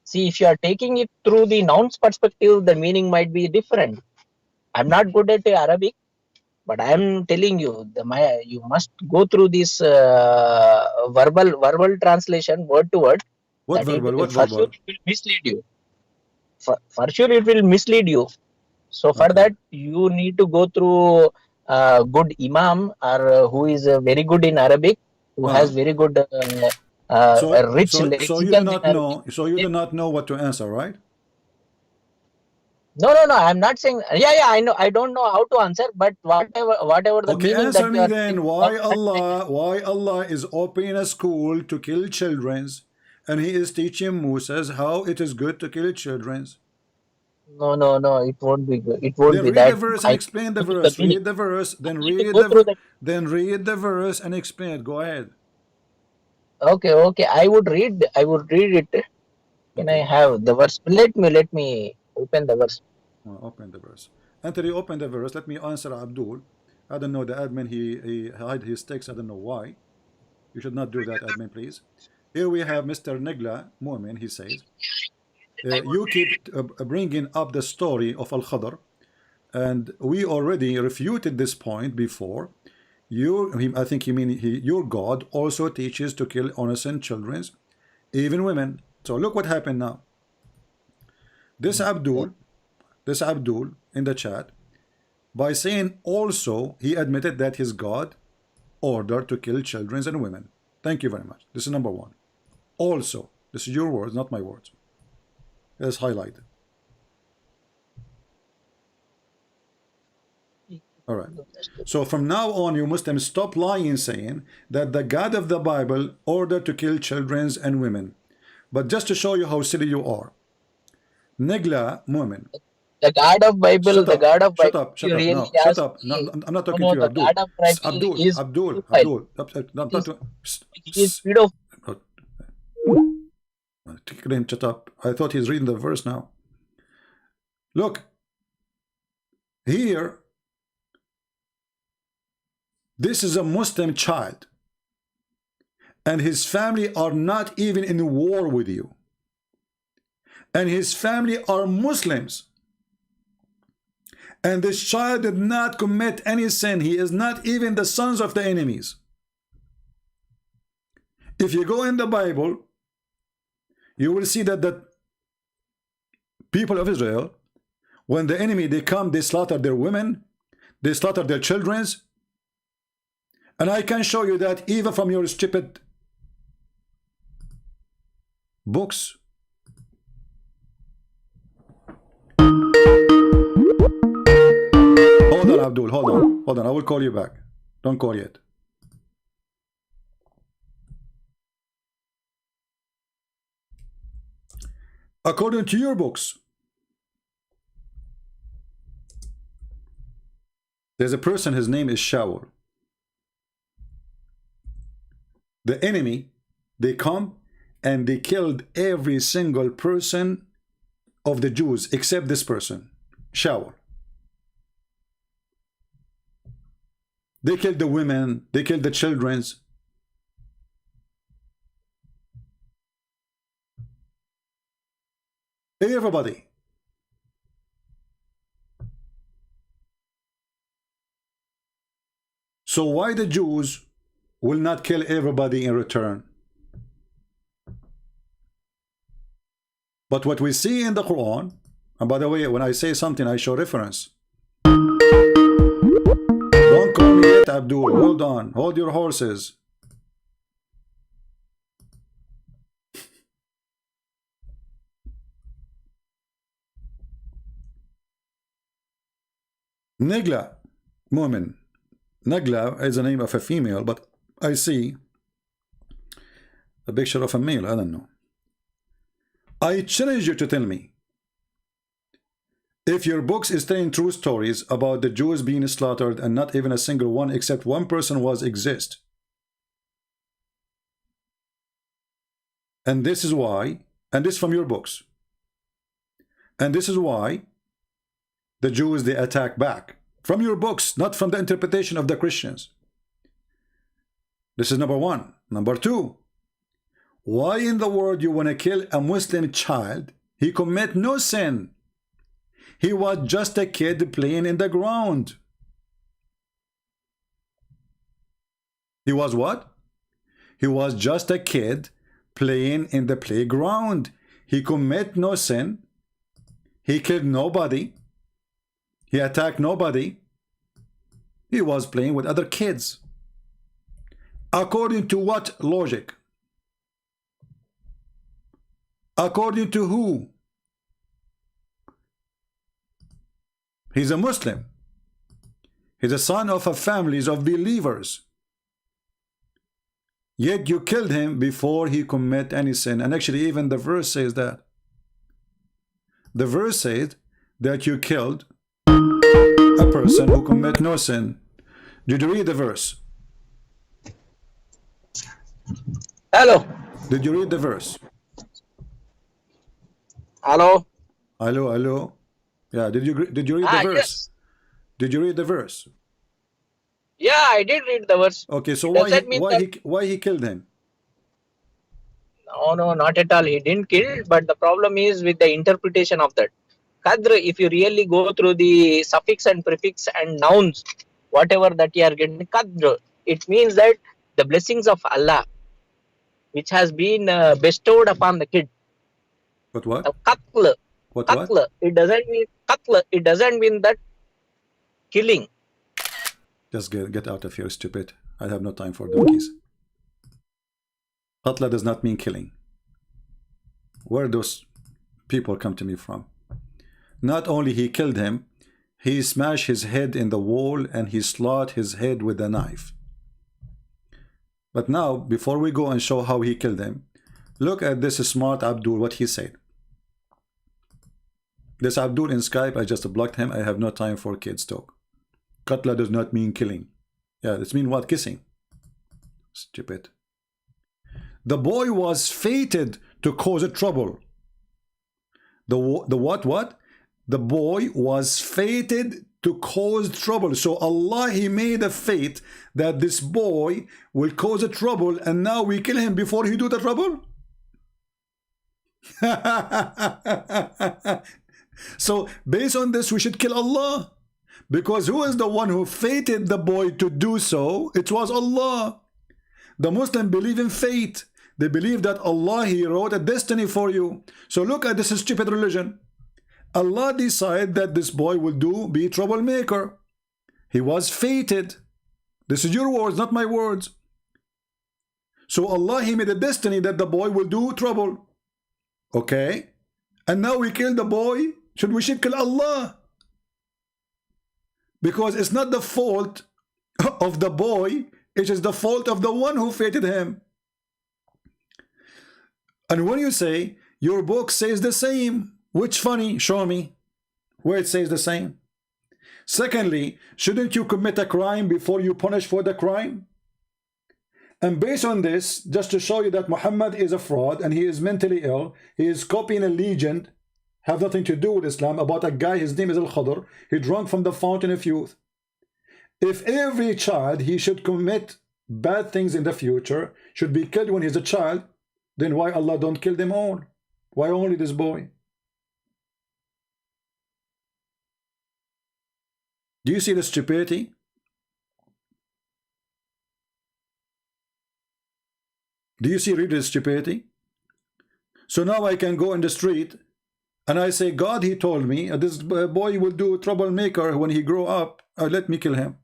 See, if you are taking it through the noun's perspective, the meaning might be different. I'm not good at Arabic, but I am telling you, you must go through this verbal translation, word to word. What verbal? For sure, it will mislead you. For sure, it will mislead you. So for that, you need to go through a good imam or who is very good in Arabic, who has very good rich lexical. So you do not know what to answer, right? No. I'm not saying. Yeah. I know. I don't know how to answer, but whatever the meaning. Answer me then. Why Allah is opening a school to kill children, and He is teaching Moses how it is good to kill children? No. It won't be good. It won't then be read that. The verse and explain the verse. Read the verse. Then read the verse and explain it. Go ahead. Okay. I would read it. Can I have the verse? Let me open the verse. Open the verse. Until you open the verse, let me answer Abdul. I don't know, the admin, he hide his text. I don't know why. You should not do that, admin, please. Here we have Mr. Negla Mu'min. He says, you keep bringing up the story of Al-Khadr, and we already refuted this point before. I think he mean your God also teaches to kill innocent children, even women. So look what happened now. This Abdul in the chat, by saying also, he admitted that his God ordered to kill children and women. Thank you very much. This is number one. Also, this is your words, not my words. Let's highlight it. All right. So from now on, you Muslims stop lying, saying that the God of the Bible ordered to kill children and women. But just to show you how silly you are, Negla Mu'min. The God of Bible, Shut the up, God of shut Bible. up, shut up, no, shut up. No, I'm not talking to you, the Abdul. God of Bible is Abdul. I'm talking to he is pedophile. Shut up. I thought he's reading the verse now. Look, here, this is a Muslim child, and his family are not even in war with you, and his family are Muslims, and this child did not commit any sin. He is not even the sons of the enemies. If you go in the Bible, you will see that the people of Israel, when the enemy, they come, they slaughter their women, they slaughter their children. And I can show you that even from your stupid books. Hold on, Abdul, hold on. I will call you back. Don't call yet. According to your books, there's a person, his name is Shaul. The enemy, they come and they killed every single person of the Jews except this person, Shaul. They killed the women, they killed the children. Everybody. So why the Jews will not kill everybody in return? But what we see in the Quran, and by the way, when I say something, I show reference. Don't call me yet, Abdul. Hold on. Hold your horses. Negla Mu'min. Negla is the name of a female, but I see a picture of a male. I don't know. I challenge you to tell me if your books is telling true stories about the Jews being slaughtered and not even a single one except one person was exist. And this is why, and this from your books, and this is why the Jews, they attack back. From your books, not from the interpretation of the Christians. This is number one. Number two, why in the world you want to kill a Muslim child? He commit no sin. He was just a kid playing in the ground. He was what? He was just a kid playing in the playground. He commit no sin. He killed nobody. He attacked nobody. He was playing with other kids. According to what logic? According to who? He's a Muslim. He's a son of a families of believers. Yet you killed him before he commit any sin. And actually even the verse says that. The verse said that you killed a person who commit no sin. Did you read the verse? Hello. Did you read the verse? Hello. Hello. Yeah, did you read the verse? Yes. Did you read the verse? Yeah, I did read the verse. Okay, so Does that mean that? why he killed him? No, not at all. He didn't kill, but the problem is with the interpretation of that. Qadr, if you really go through the suffix and prefix and nouns, whatever that you are getting, Qadr, it means that the blessings of Allah, which has been bestowed upon the kid. But what? Qatl. What? Qatl. It doesn't mean qatl. It doesn't mean that killing. Just get out of here, stupid. I have no time for donkeys. Qatla does not mean killing. Where those people come to me from? Not only he killed him, he smashed his head in the wall and he slaughtered his head with a knife. But now, before we go and show how he killed him, look at this smart Abdul, what he said. This Abdul in Skype, I just blocked him. I have no time for kids talk. Qatla does not mean killing. Yeah, it means what? Kissing. Stupid. The boy was fated to cause a trouble. The what? The boy was fated to cause trouble. So Allah, he made a fate that this boy will cause a trouble, and now we kill him before he do the trouble. So based on this, we should kill Allah, because who is the one who fated the boy to do so? It was Allah. The Muslims believe in fate. They believe that Allah, he wrote a destiny for you. So look at this stupid religion. Allah decided that this boy will be troublemaker. He was fated. This is your words, not my words. So Allah, he made a destiny that the boy will do trouble. Okay? And now we kill the boy. We should kill Allah. Because it's not the fault of the boy, it is the fault of the one who fated him. And when you say your book says the same, which funny, show me where it says the same. Secondly, shouldn't you commit a crime before you punish for the crime? And based on this, just to show you that Muhammad is a fraud and he is mentally ill, he is copying a legend, have nothing to do with Islam, about a guy, his name is Al-Khadr, he drank from the fountain of youth. If every child, he should commit bad things in the future, should be killed when he's a child, then why Allah don't kill them all? Why only this boy? Do you see the stupidity? Do you see really the stupidity? So now I can go in the street and I say, God, he told me this boy will do a troublemaker when he grow up. Let me kill him.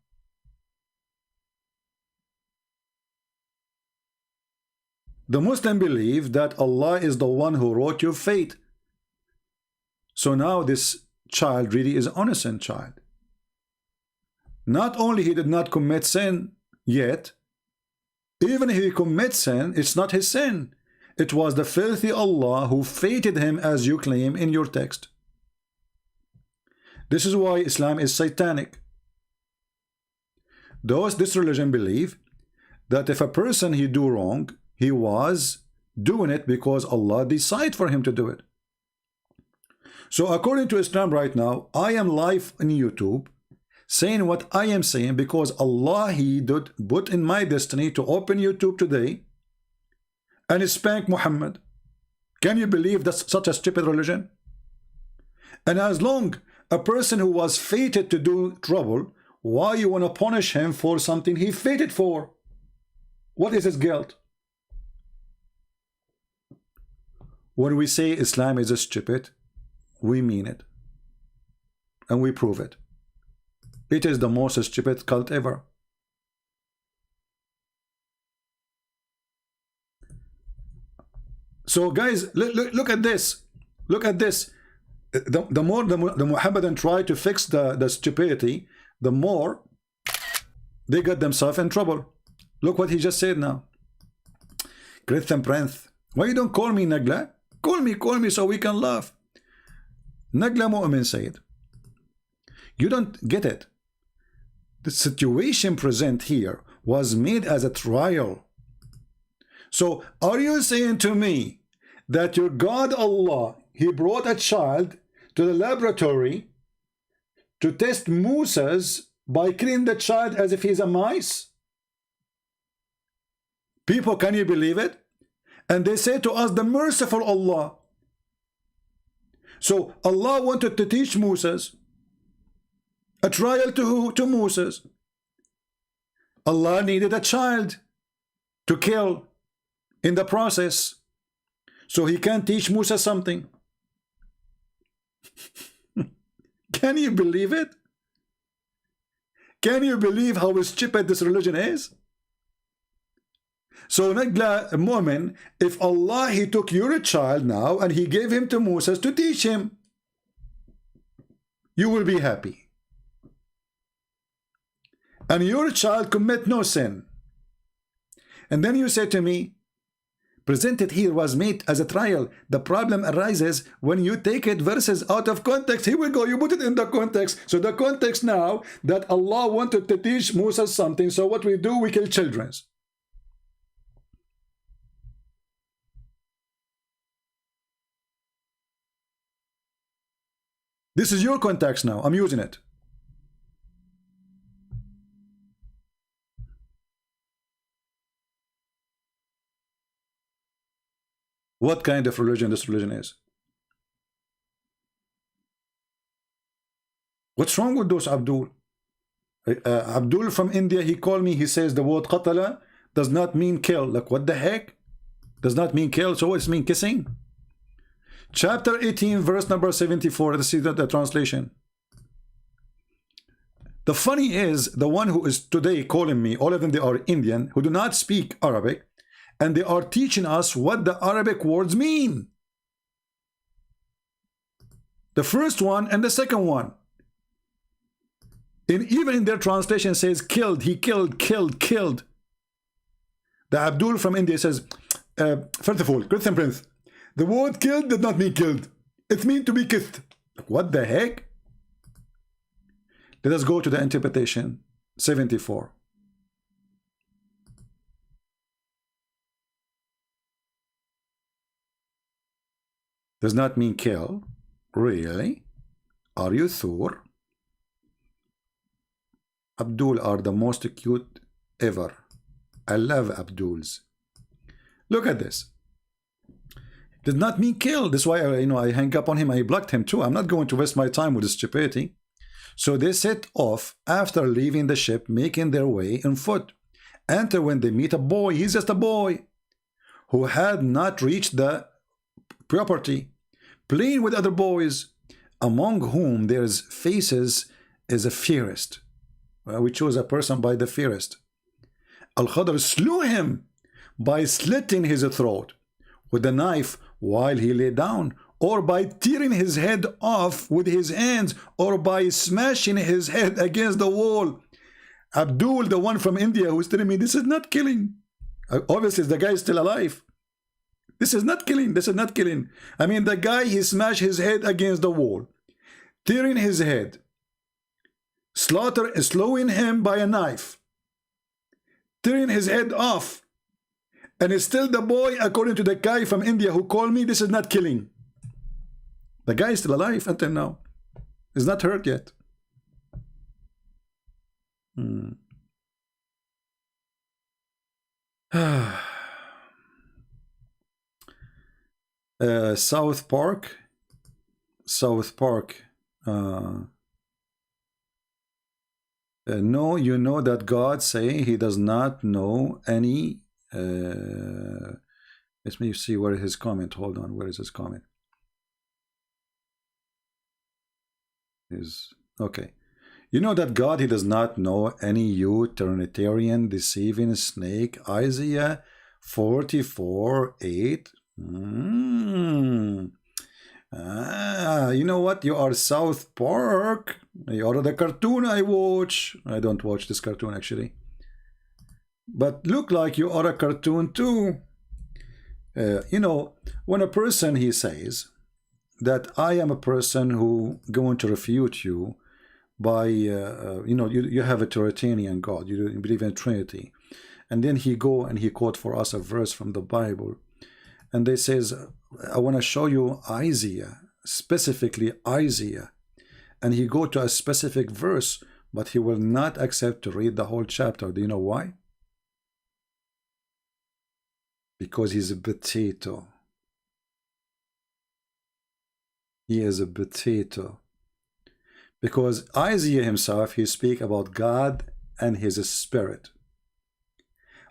The Muslim believe that Allah is the one who wrote your fate. So now this child really is an innocent child. Not only he did not commit sin yet, even if he commits sin, it's not his sin. It was the filthy Allah who fated him, as you claim in your text. This is why Islam is satanic. This religion believe that if a person he do wrong, he was doing it because Allah decided for him to do it. So according to Islam right now, I am live on YouTube saying what I am saying because Allah, he did put in my destiny to open YouTube today and spank Muhammad. Can you believe that's such a stupid religion? And as long a person who was fated to do trouble, why you want to punish him for something he fated for? What is his guilt? When we say Islam is stupid, we mean it. And we prove it. It is the most stupid cult ever. So guys, look at this. Look at this. The more the Muhammadan try to fix the stupidity, the more they got themselves in trouble. Look what he just said now. Christian Prince. Why you don't call me Nagla? Call me so we can laugh. Nagla Mu'min said, you don't get it. The situation present here was made as a trial. So are you saying to me that your God Allah, he brought a child to the laboratory to test Moses by killing the child as if he's a mice. People, can you believe it? And they say to us, the merciful Allah. So Allah wanted to teach Moses, a trial to who? To Moses. Allah needed a child to kill in the process, so he can teach Musa something. Can you believe it? Can you believe how stupid this religion is? So Nagla Mu'min, if Allah, he took your child now and he gave him to Moses to teach him, you will be happy. And your child commit no sin. And then you say to me, presented here was made as a trial. The problem arises when you take it verses out of context. Here we go, you put it in the context. So the context now that Allah wanted to teach Moses something, so what we do, we kill children. This is your context now. I'm using it. What kind of religion this religion is? What's wrong with those Abdul? Abdul from India, he called me, he says the word qatala does not mean kill. Like, what the heck? Does not mean kill, so what's mean kissing? Chapter 18, verse number 74. Let's see the translation. The funny is, the one who is today calling me, all of them, they are Indian, who do not speak Arabic, and they are teaching us what the Arabic words mean. The first one and the second one. Even in their translation says killed, he killed, killed. The Abdul from India says, first of all, Christian Prince, the word killed did not mean killed. It means to be kissed. What the heck? Let us go to the interpretation. 74. Does not mean kill. Really? Are you sure? Abdul are the most cute ever. I love Abduls. Look at this. Does not mean kill. That's why I hang up on him. I blocked him too. I'm not going to waste my time with this stupidity. So they set off after leaving the ship, making their way on foot. Enter when they meet a boy. He's just a boy who had not reached the property, playing with other boys, among whom there's faces is a fairest. We chose a person by the fairest. Al-Khadr slew him by slitting his throat with a knife while he lay down, or by tearing his head off with his hands, or by smashing his head against the wall. Abdul, the one from India, who's telling me this is not killing. Obviously, the guy is still alive. This is not killing. This is not killing. I mean, the guy, he smashed his head against the wall, tearing his head, slowing him by a knife, tearing his head off. And it's still the boy, according to the guy from India who called me, this is not killing. The guy is still alive until now. He's not hurt yet. South Park. No, you know that God say he does not know any. Let me see where is his comment. Hold on, where is his comment? Okay. You know that God, he does not know any you Trinitarian deceiving snake. Isaiah 44:8. You know what? You are South Park. You are the cartoon I watch. I don't watch this cartoon actually. But look like you are a cartoon too. You know, when a person, he says that I am a person who going to refute you by, you know, you have a Trinitarian God, you believe in Trinity. And then he go and he quote for us a verse from the Bible. and they says, I want to show you Isaiah, specifically Isaiah, and he go to a specific verse, but he will not accept to read the whole chapter. Do you know why? Because he's a potato. He is a potato. Because Isaiah himself, he speak about God and his spirit.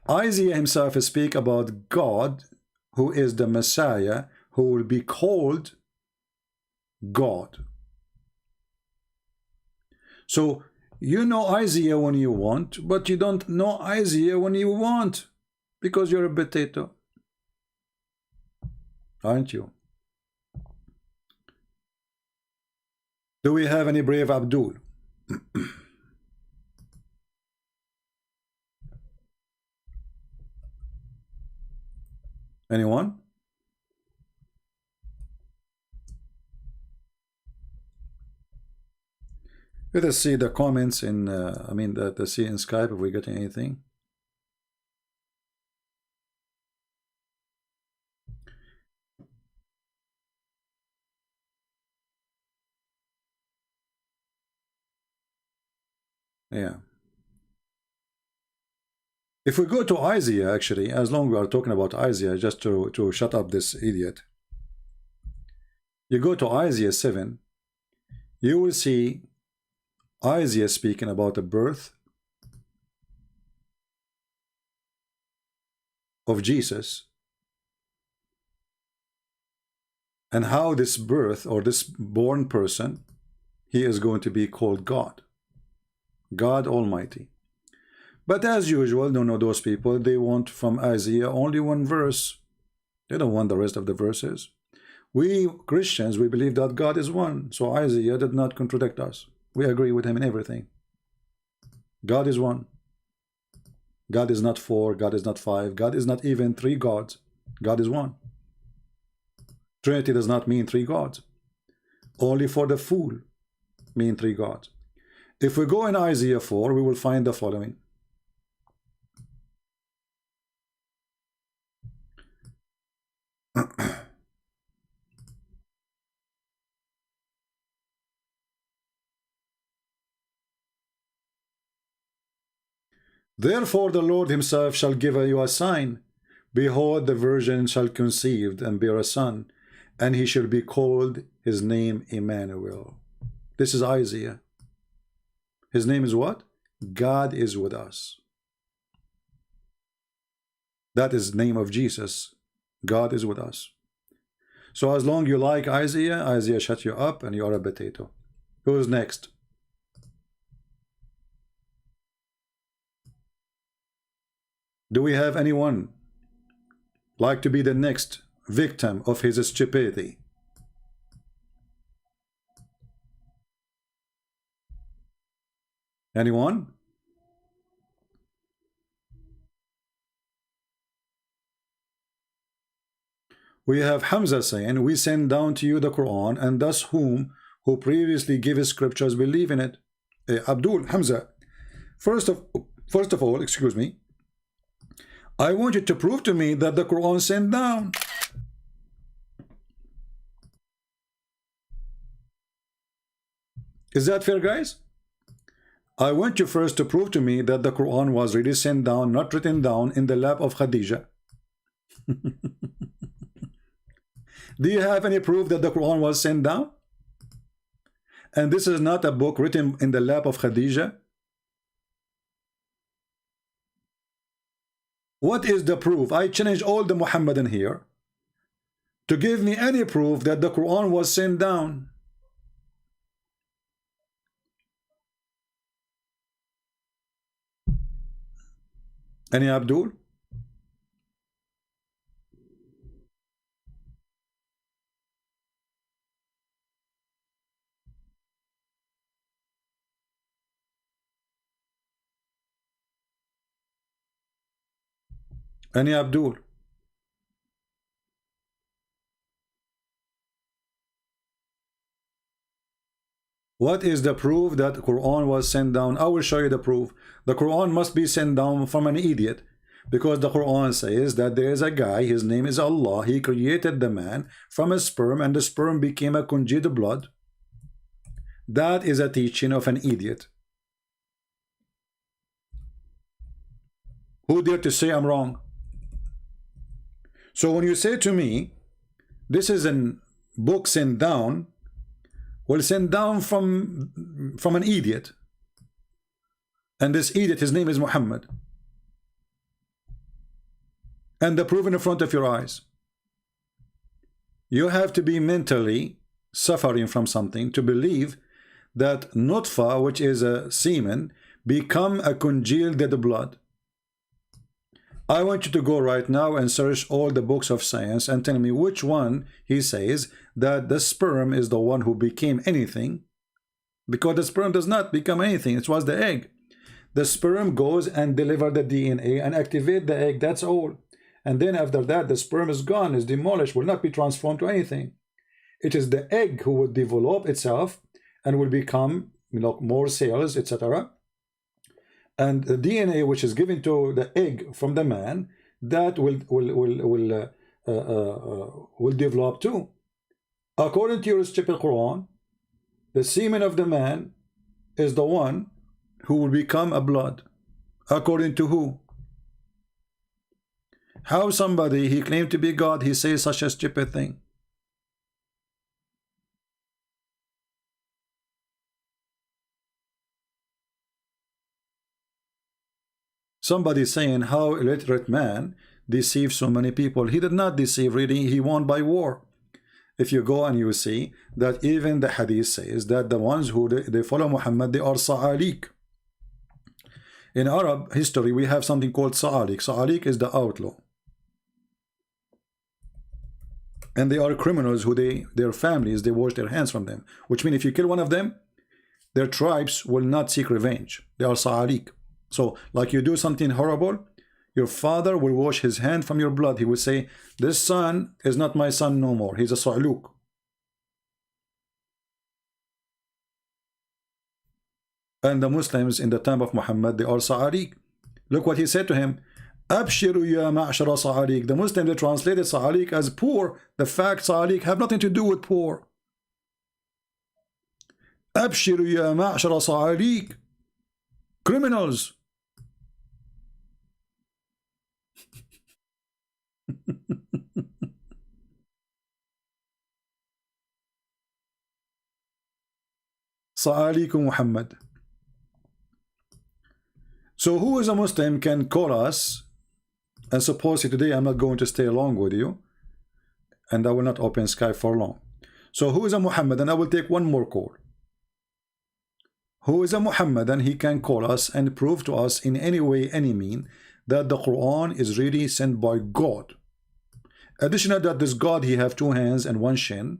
Isaiah himself speak about God, who is the Messiah, who will be called God. So you know Isaiah when you want, but you don't know Isaiah when you want, because you're a potato, aren't you? Do we have any brave Abdul? Anyone? Let us see the comments in, the see in Skype if we're getting anything. Yeah. If we go to Isaiah, actually, as long as we are talking about Isaiah, just to shut up this idiot, you go to Isaiah 7, you will see Isaiah speaking about the birth of Jesus and how this birth or this born person, he is going to be called God, God Almighty. But as usual, those people, they want from Isaiah only one verse. They don't want the rest of the verses. We Christians, we believe that God is one. So Isaiah did not contradict us. We agree with him in everything. God is one. God is not four. God is not five. God is not even three gods. God is one. Trinity does not mean three gods. Only for the fool mean three gods. If we go in Isaiah 4, we will find the following. Therefore the Lord himself shall give you a sign. Behold, the virgin shall conceive and bear a son, and he shall be called his name Emmanuel. This is Isaiah. His name is what? God is with us. That is the name of Jesus. God is with us. So as long you like Isaiah, Isaiah shut you up and you are a potato. Who's next? Do we have anyone like to be the next victim of his stupidity? Anyone? We have Hamza saying, we send down to you the Quran, and thus whom who previously gave scriptures believe in it. Abdul, Hamza, first of all, excuse me, I want you to prove to me that the Quran sent down. Is that fair, guys? I want you first to prove to me that the Quran was really sent down, not written down in the lap of Khadija. Do you have any proof that the Quran was sent down? And this is not a book written in the lap of Khadija? What is the proof? I challenge all the Muhammadan here to give me any proof that the Quran was sent down. Any Abdul? Any Abdul? What is the proof that the Quran was sent down? I will show you the proof. The Quran must be sent down from an idiot. Because the Quran says that there is a guy, his name is Allah, he created the man from a sperm, and the sperm became a congealed blood. That is a teaching of an idiot. Who dare to say I'm wrong? So when you say to me, this is a book sent down, well, sent down from an idiot. And this idiot, his name is Muhammad. And the proof in front of your eyes. You have to be mentally suffering from something to believe that nutfa, which is a semen, become a congealed dead blood. I want you to go right now and search all the books of science and tell me which one he says that the sperm is the one who became anything, because the sperm does not become anything. It was the egg. The sperm goes and deliver the DNA and activate the egg. That's all. And then after that, the sperm is gone, is demolished, will not be transformed to anything. It is the egg who will develop itself and will become, more cells, etc. And the DNA which is given to the egg from the man, that will develop too. According to your stupid Quran, the semen of the man is the one who will become a blood. According to who? How somebody, he claimed to be God, he says such a stupid thing? Somebody saying how illiterate man deceives so many people. He did not deceive, really, he won by war. If you go and you see that even the hadith says that the ones who they follow Muhammad, they are sa'alik. In Arab history, we have something called sa'alik. Sa'alik is the outlaw. And they are criminals who their families, they wash their hands from them. Which means if you kill one of them, their tribes will not seek revenge. They are sa'alik. So, like you do something horrible, your father will wash his hand from your blood. He will say, this son is not my son no more. He's a sa'luk. And the Muslims in the time of Muhammad, they are sa'alik. Look what he said to him. Abshiru ya ma'ashara sa'alik. The Muslims, they translated sa'alik as poor. The fact sa'alik have nothing to do with poor. Abshiru ya ma'ashara sa'alik. Criminals. Sa'alikum Muhammad. So who is a Muslim can call us, and suppose today I'm not going to stay along with you, and I will not open Skype for long. So who is a Muhammadan? I will take one more call. Who is a Muhammadan? He can call us and prove to us in any way, any mean, that the Quran is really sent by God. Additional that this God, he have 2 hands and 1 shin,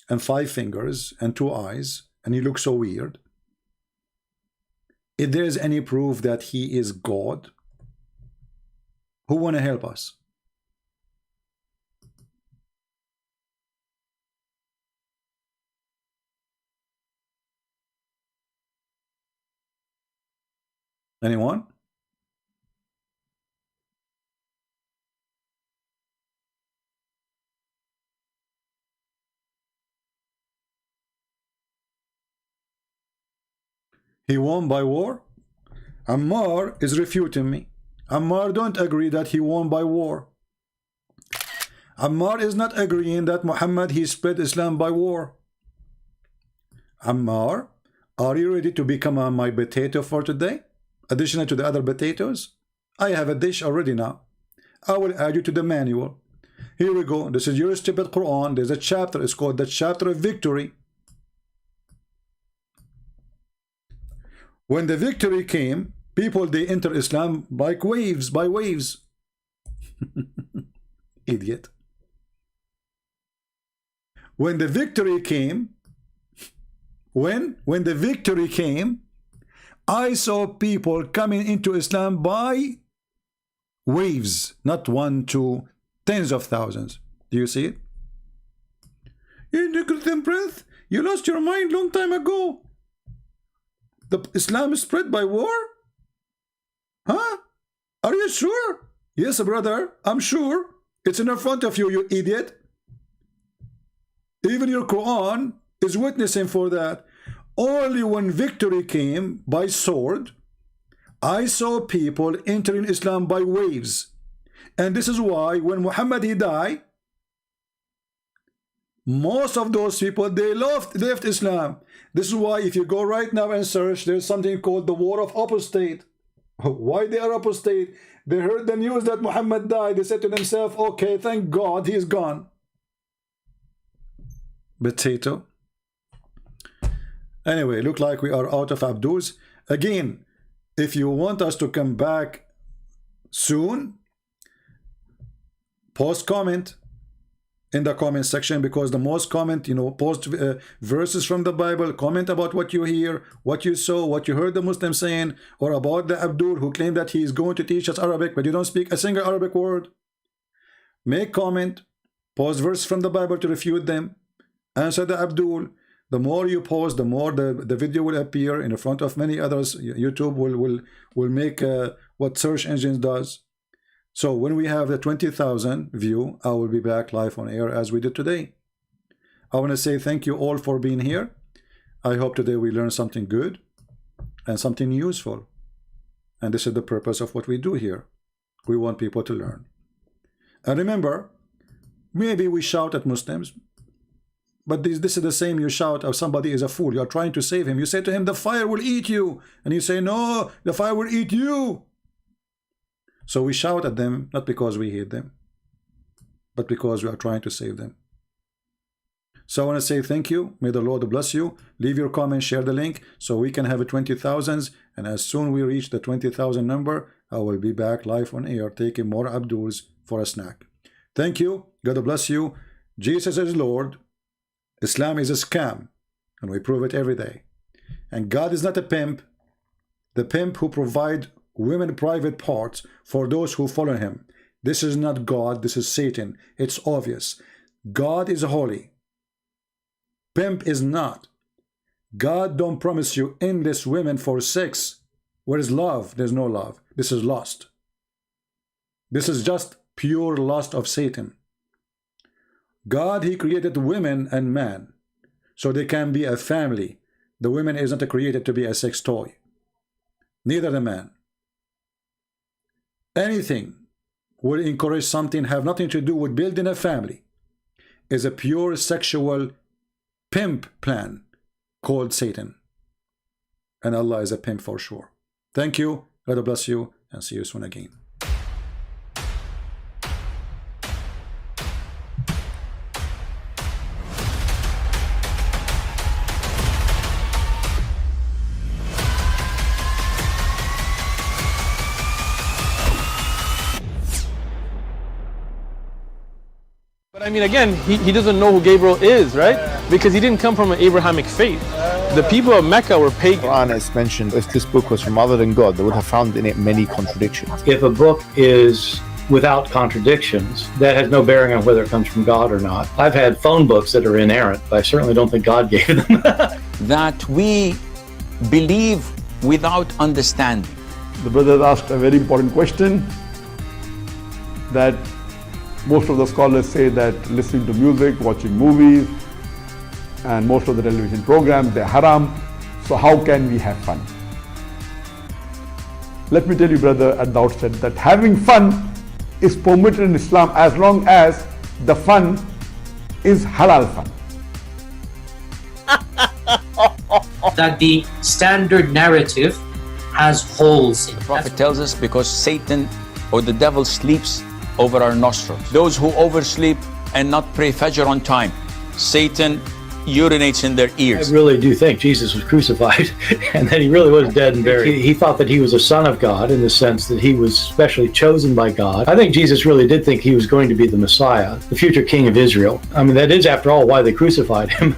and 5 fingers and 2 eyes, and he looks so weird. If there is any proof that he is God, who want to help us? Anyone? He won by war? Ammar is refuting me. Ammar don't agree that he won by war. Ammar is not agreeing that Muhammad, he spread Islam by war. Ammar, are you ready to become my potato for today? Additional to the other potatoes? I have a dish already now. I will add you to the manual. Here we go. This is your stupid Quran. There's a chapter. It's called the chapter of victory. When the victory came, people, they enter Islam like waves, by waves. Idiot. When the victory came, when the victory came, I saw people coming into Islam by waves, not 1, 2, tens of thousands. Do you see it? You Christian Prince, you lost your mind long time ago. The Islam is spread by war? Huh? Are you sure? Yes, brother, I'm sure. It's in front of you, you idiot. Even your Quran is witnessing for that. Only when victory came by sword, I saw people entering Islam by waves. And this is why when Muhammad he died, most of those people, they left Islam. This is why if you go right now and search, there's something called the war of apostate. Why they are apostate? They heard the news that Muhammad died. They said to themselves, okay, thank God he's gone. Potato. Anyway, look like we are out of Abdus. Again, if you want us to come back soon, post comment in the comment section, because the most comment, you know, post verses from the Bible, comment about what you hear, what you saw, what you heard the Muslim saying, or about the Abdul who claimed that he is going to teach us Arabic, but you don't speak a single Arabic word. Make comment, post verses from the Bible to refute them, answer the Abdul. The more you post, the more the video will appear in front of many others. YouTube will make what search engines does. So when we have the 20,000 view, I will be back live on air as we did today. I want to say thank you all for being here. I hope today we learned something good and something useful. And this is the purpose of what we do here. We want people to learn. And remember, maybe we shout at Muslims, but this is the same you shout if somebody is a fool. You are trying to save him. You say to him, the fire will eat you. And you say, no, the fire will eat you. So we shout at them, not because we hate them, but because we are trying to save them. So I want to say thank you. May the Lord bless you. Leave your comment, share the link, so we can have a 20,000s. And as soon we reach the 20,000 number, I will be back live on air, taking more Abduls for a snack. Thank you. God bless you. Jesus is Lord. Islam is a scam, and we prove it every day. And God is not a pimp. The pimp who provide women private parts for those who follow him. This is not God, this is Satan. It's obvious. God is holy. Pimp is not. God don't promise you endless women for sex. Where is love? There's no love. This is lust. This is just pure lust of Satan. God, he created women and man so they can be a family. The woman is not created to be a sex toy. Neither the man. Anything will encourage something have nothing to do with building a family is a pure sexual pimp plan called Satan. And Allah is a pimp for sure. Thank you. God bless you, and see you soon again. But I mean, again, he doesn't know who Gabriel is, right? Because he didn't come from an Abrahamic faith. The people of Mecca were pagan. Quran is mentioned. If this book was from other than God, they would have found in it many contradictions. If a book is without contradictions, that has no bearing on whether it comes from God or not. I've had phone books that are inerrant, but I certainly don't think God gave them. That we believe without understanding. The brother asked a very important question, that most of the scholars say that listening to music, watching movies, and most of the television programs, they're haram. So how can we have fun? Let me tell you, brother, at the outset that having fun is permitted in Islam as long as the fun is halal fun. That the standard narrative has holes in it. The Prophet tells us because Satan or the devil sleeps over our nostrils. Those who oversleep and not pray Fajr on time, Satan urinates in their ears. I really do think Jesus was crucified and that he really was dead and buried. He thought that he was a son of God in the sense that he was specially chosen by God. I think Jesus really did think he was going to be the Messiah, the future king of Israel. I mean, that is, after all, why they crucified him.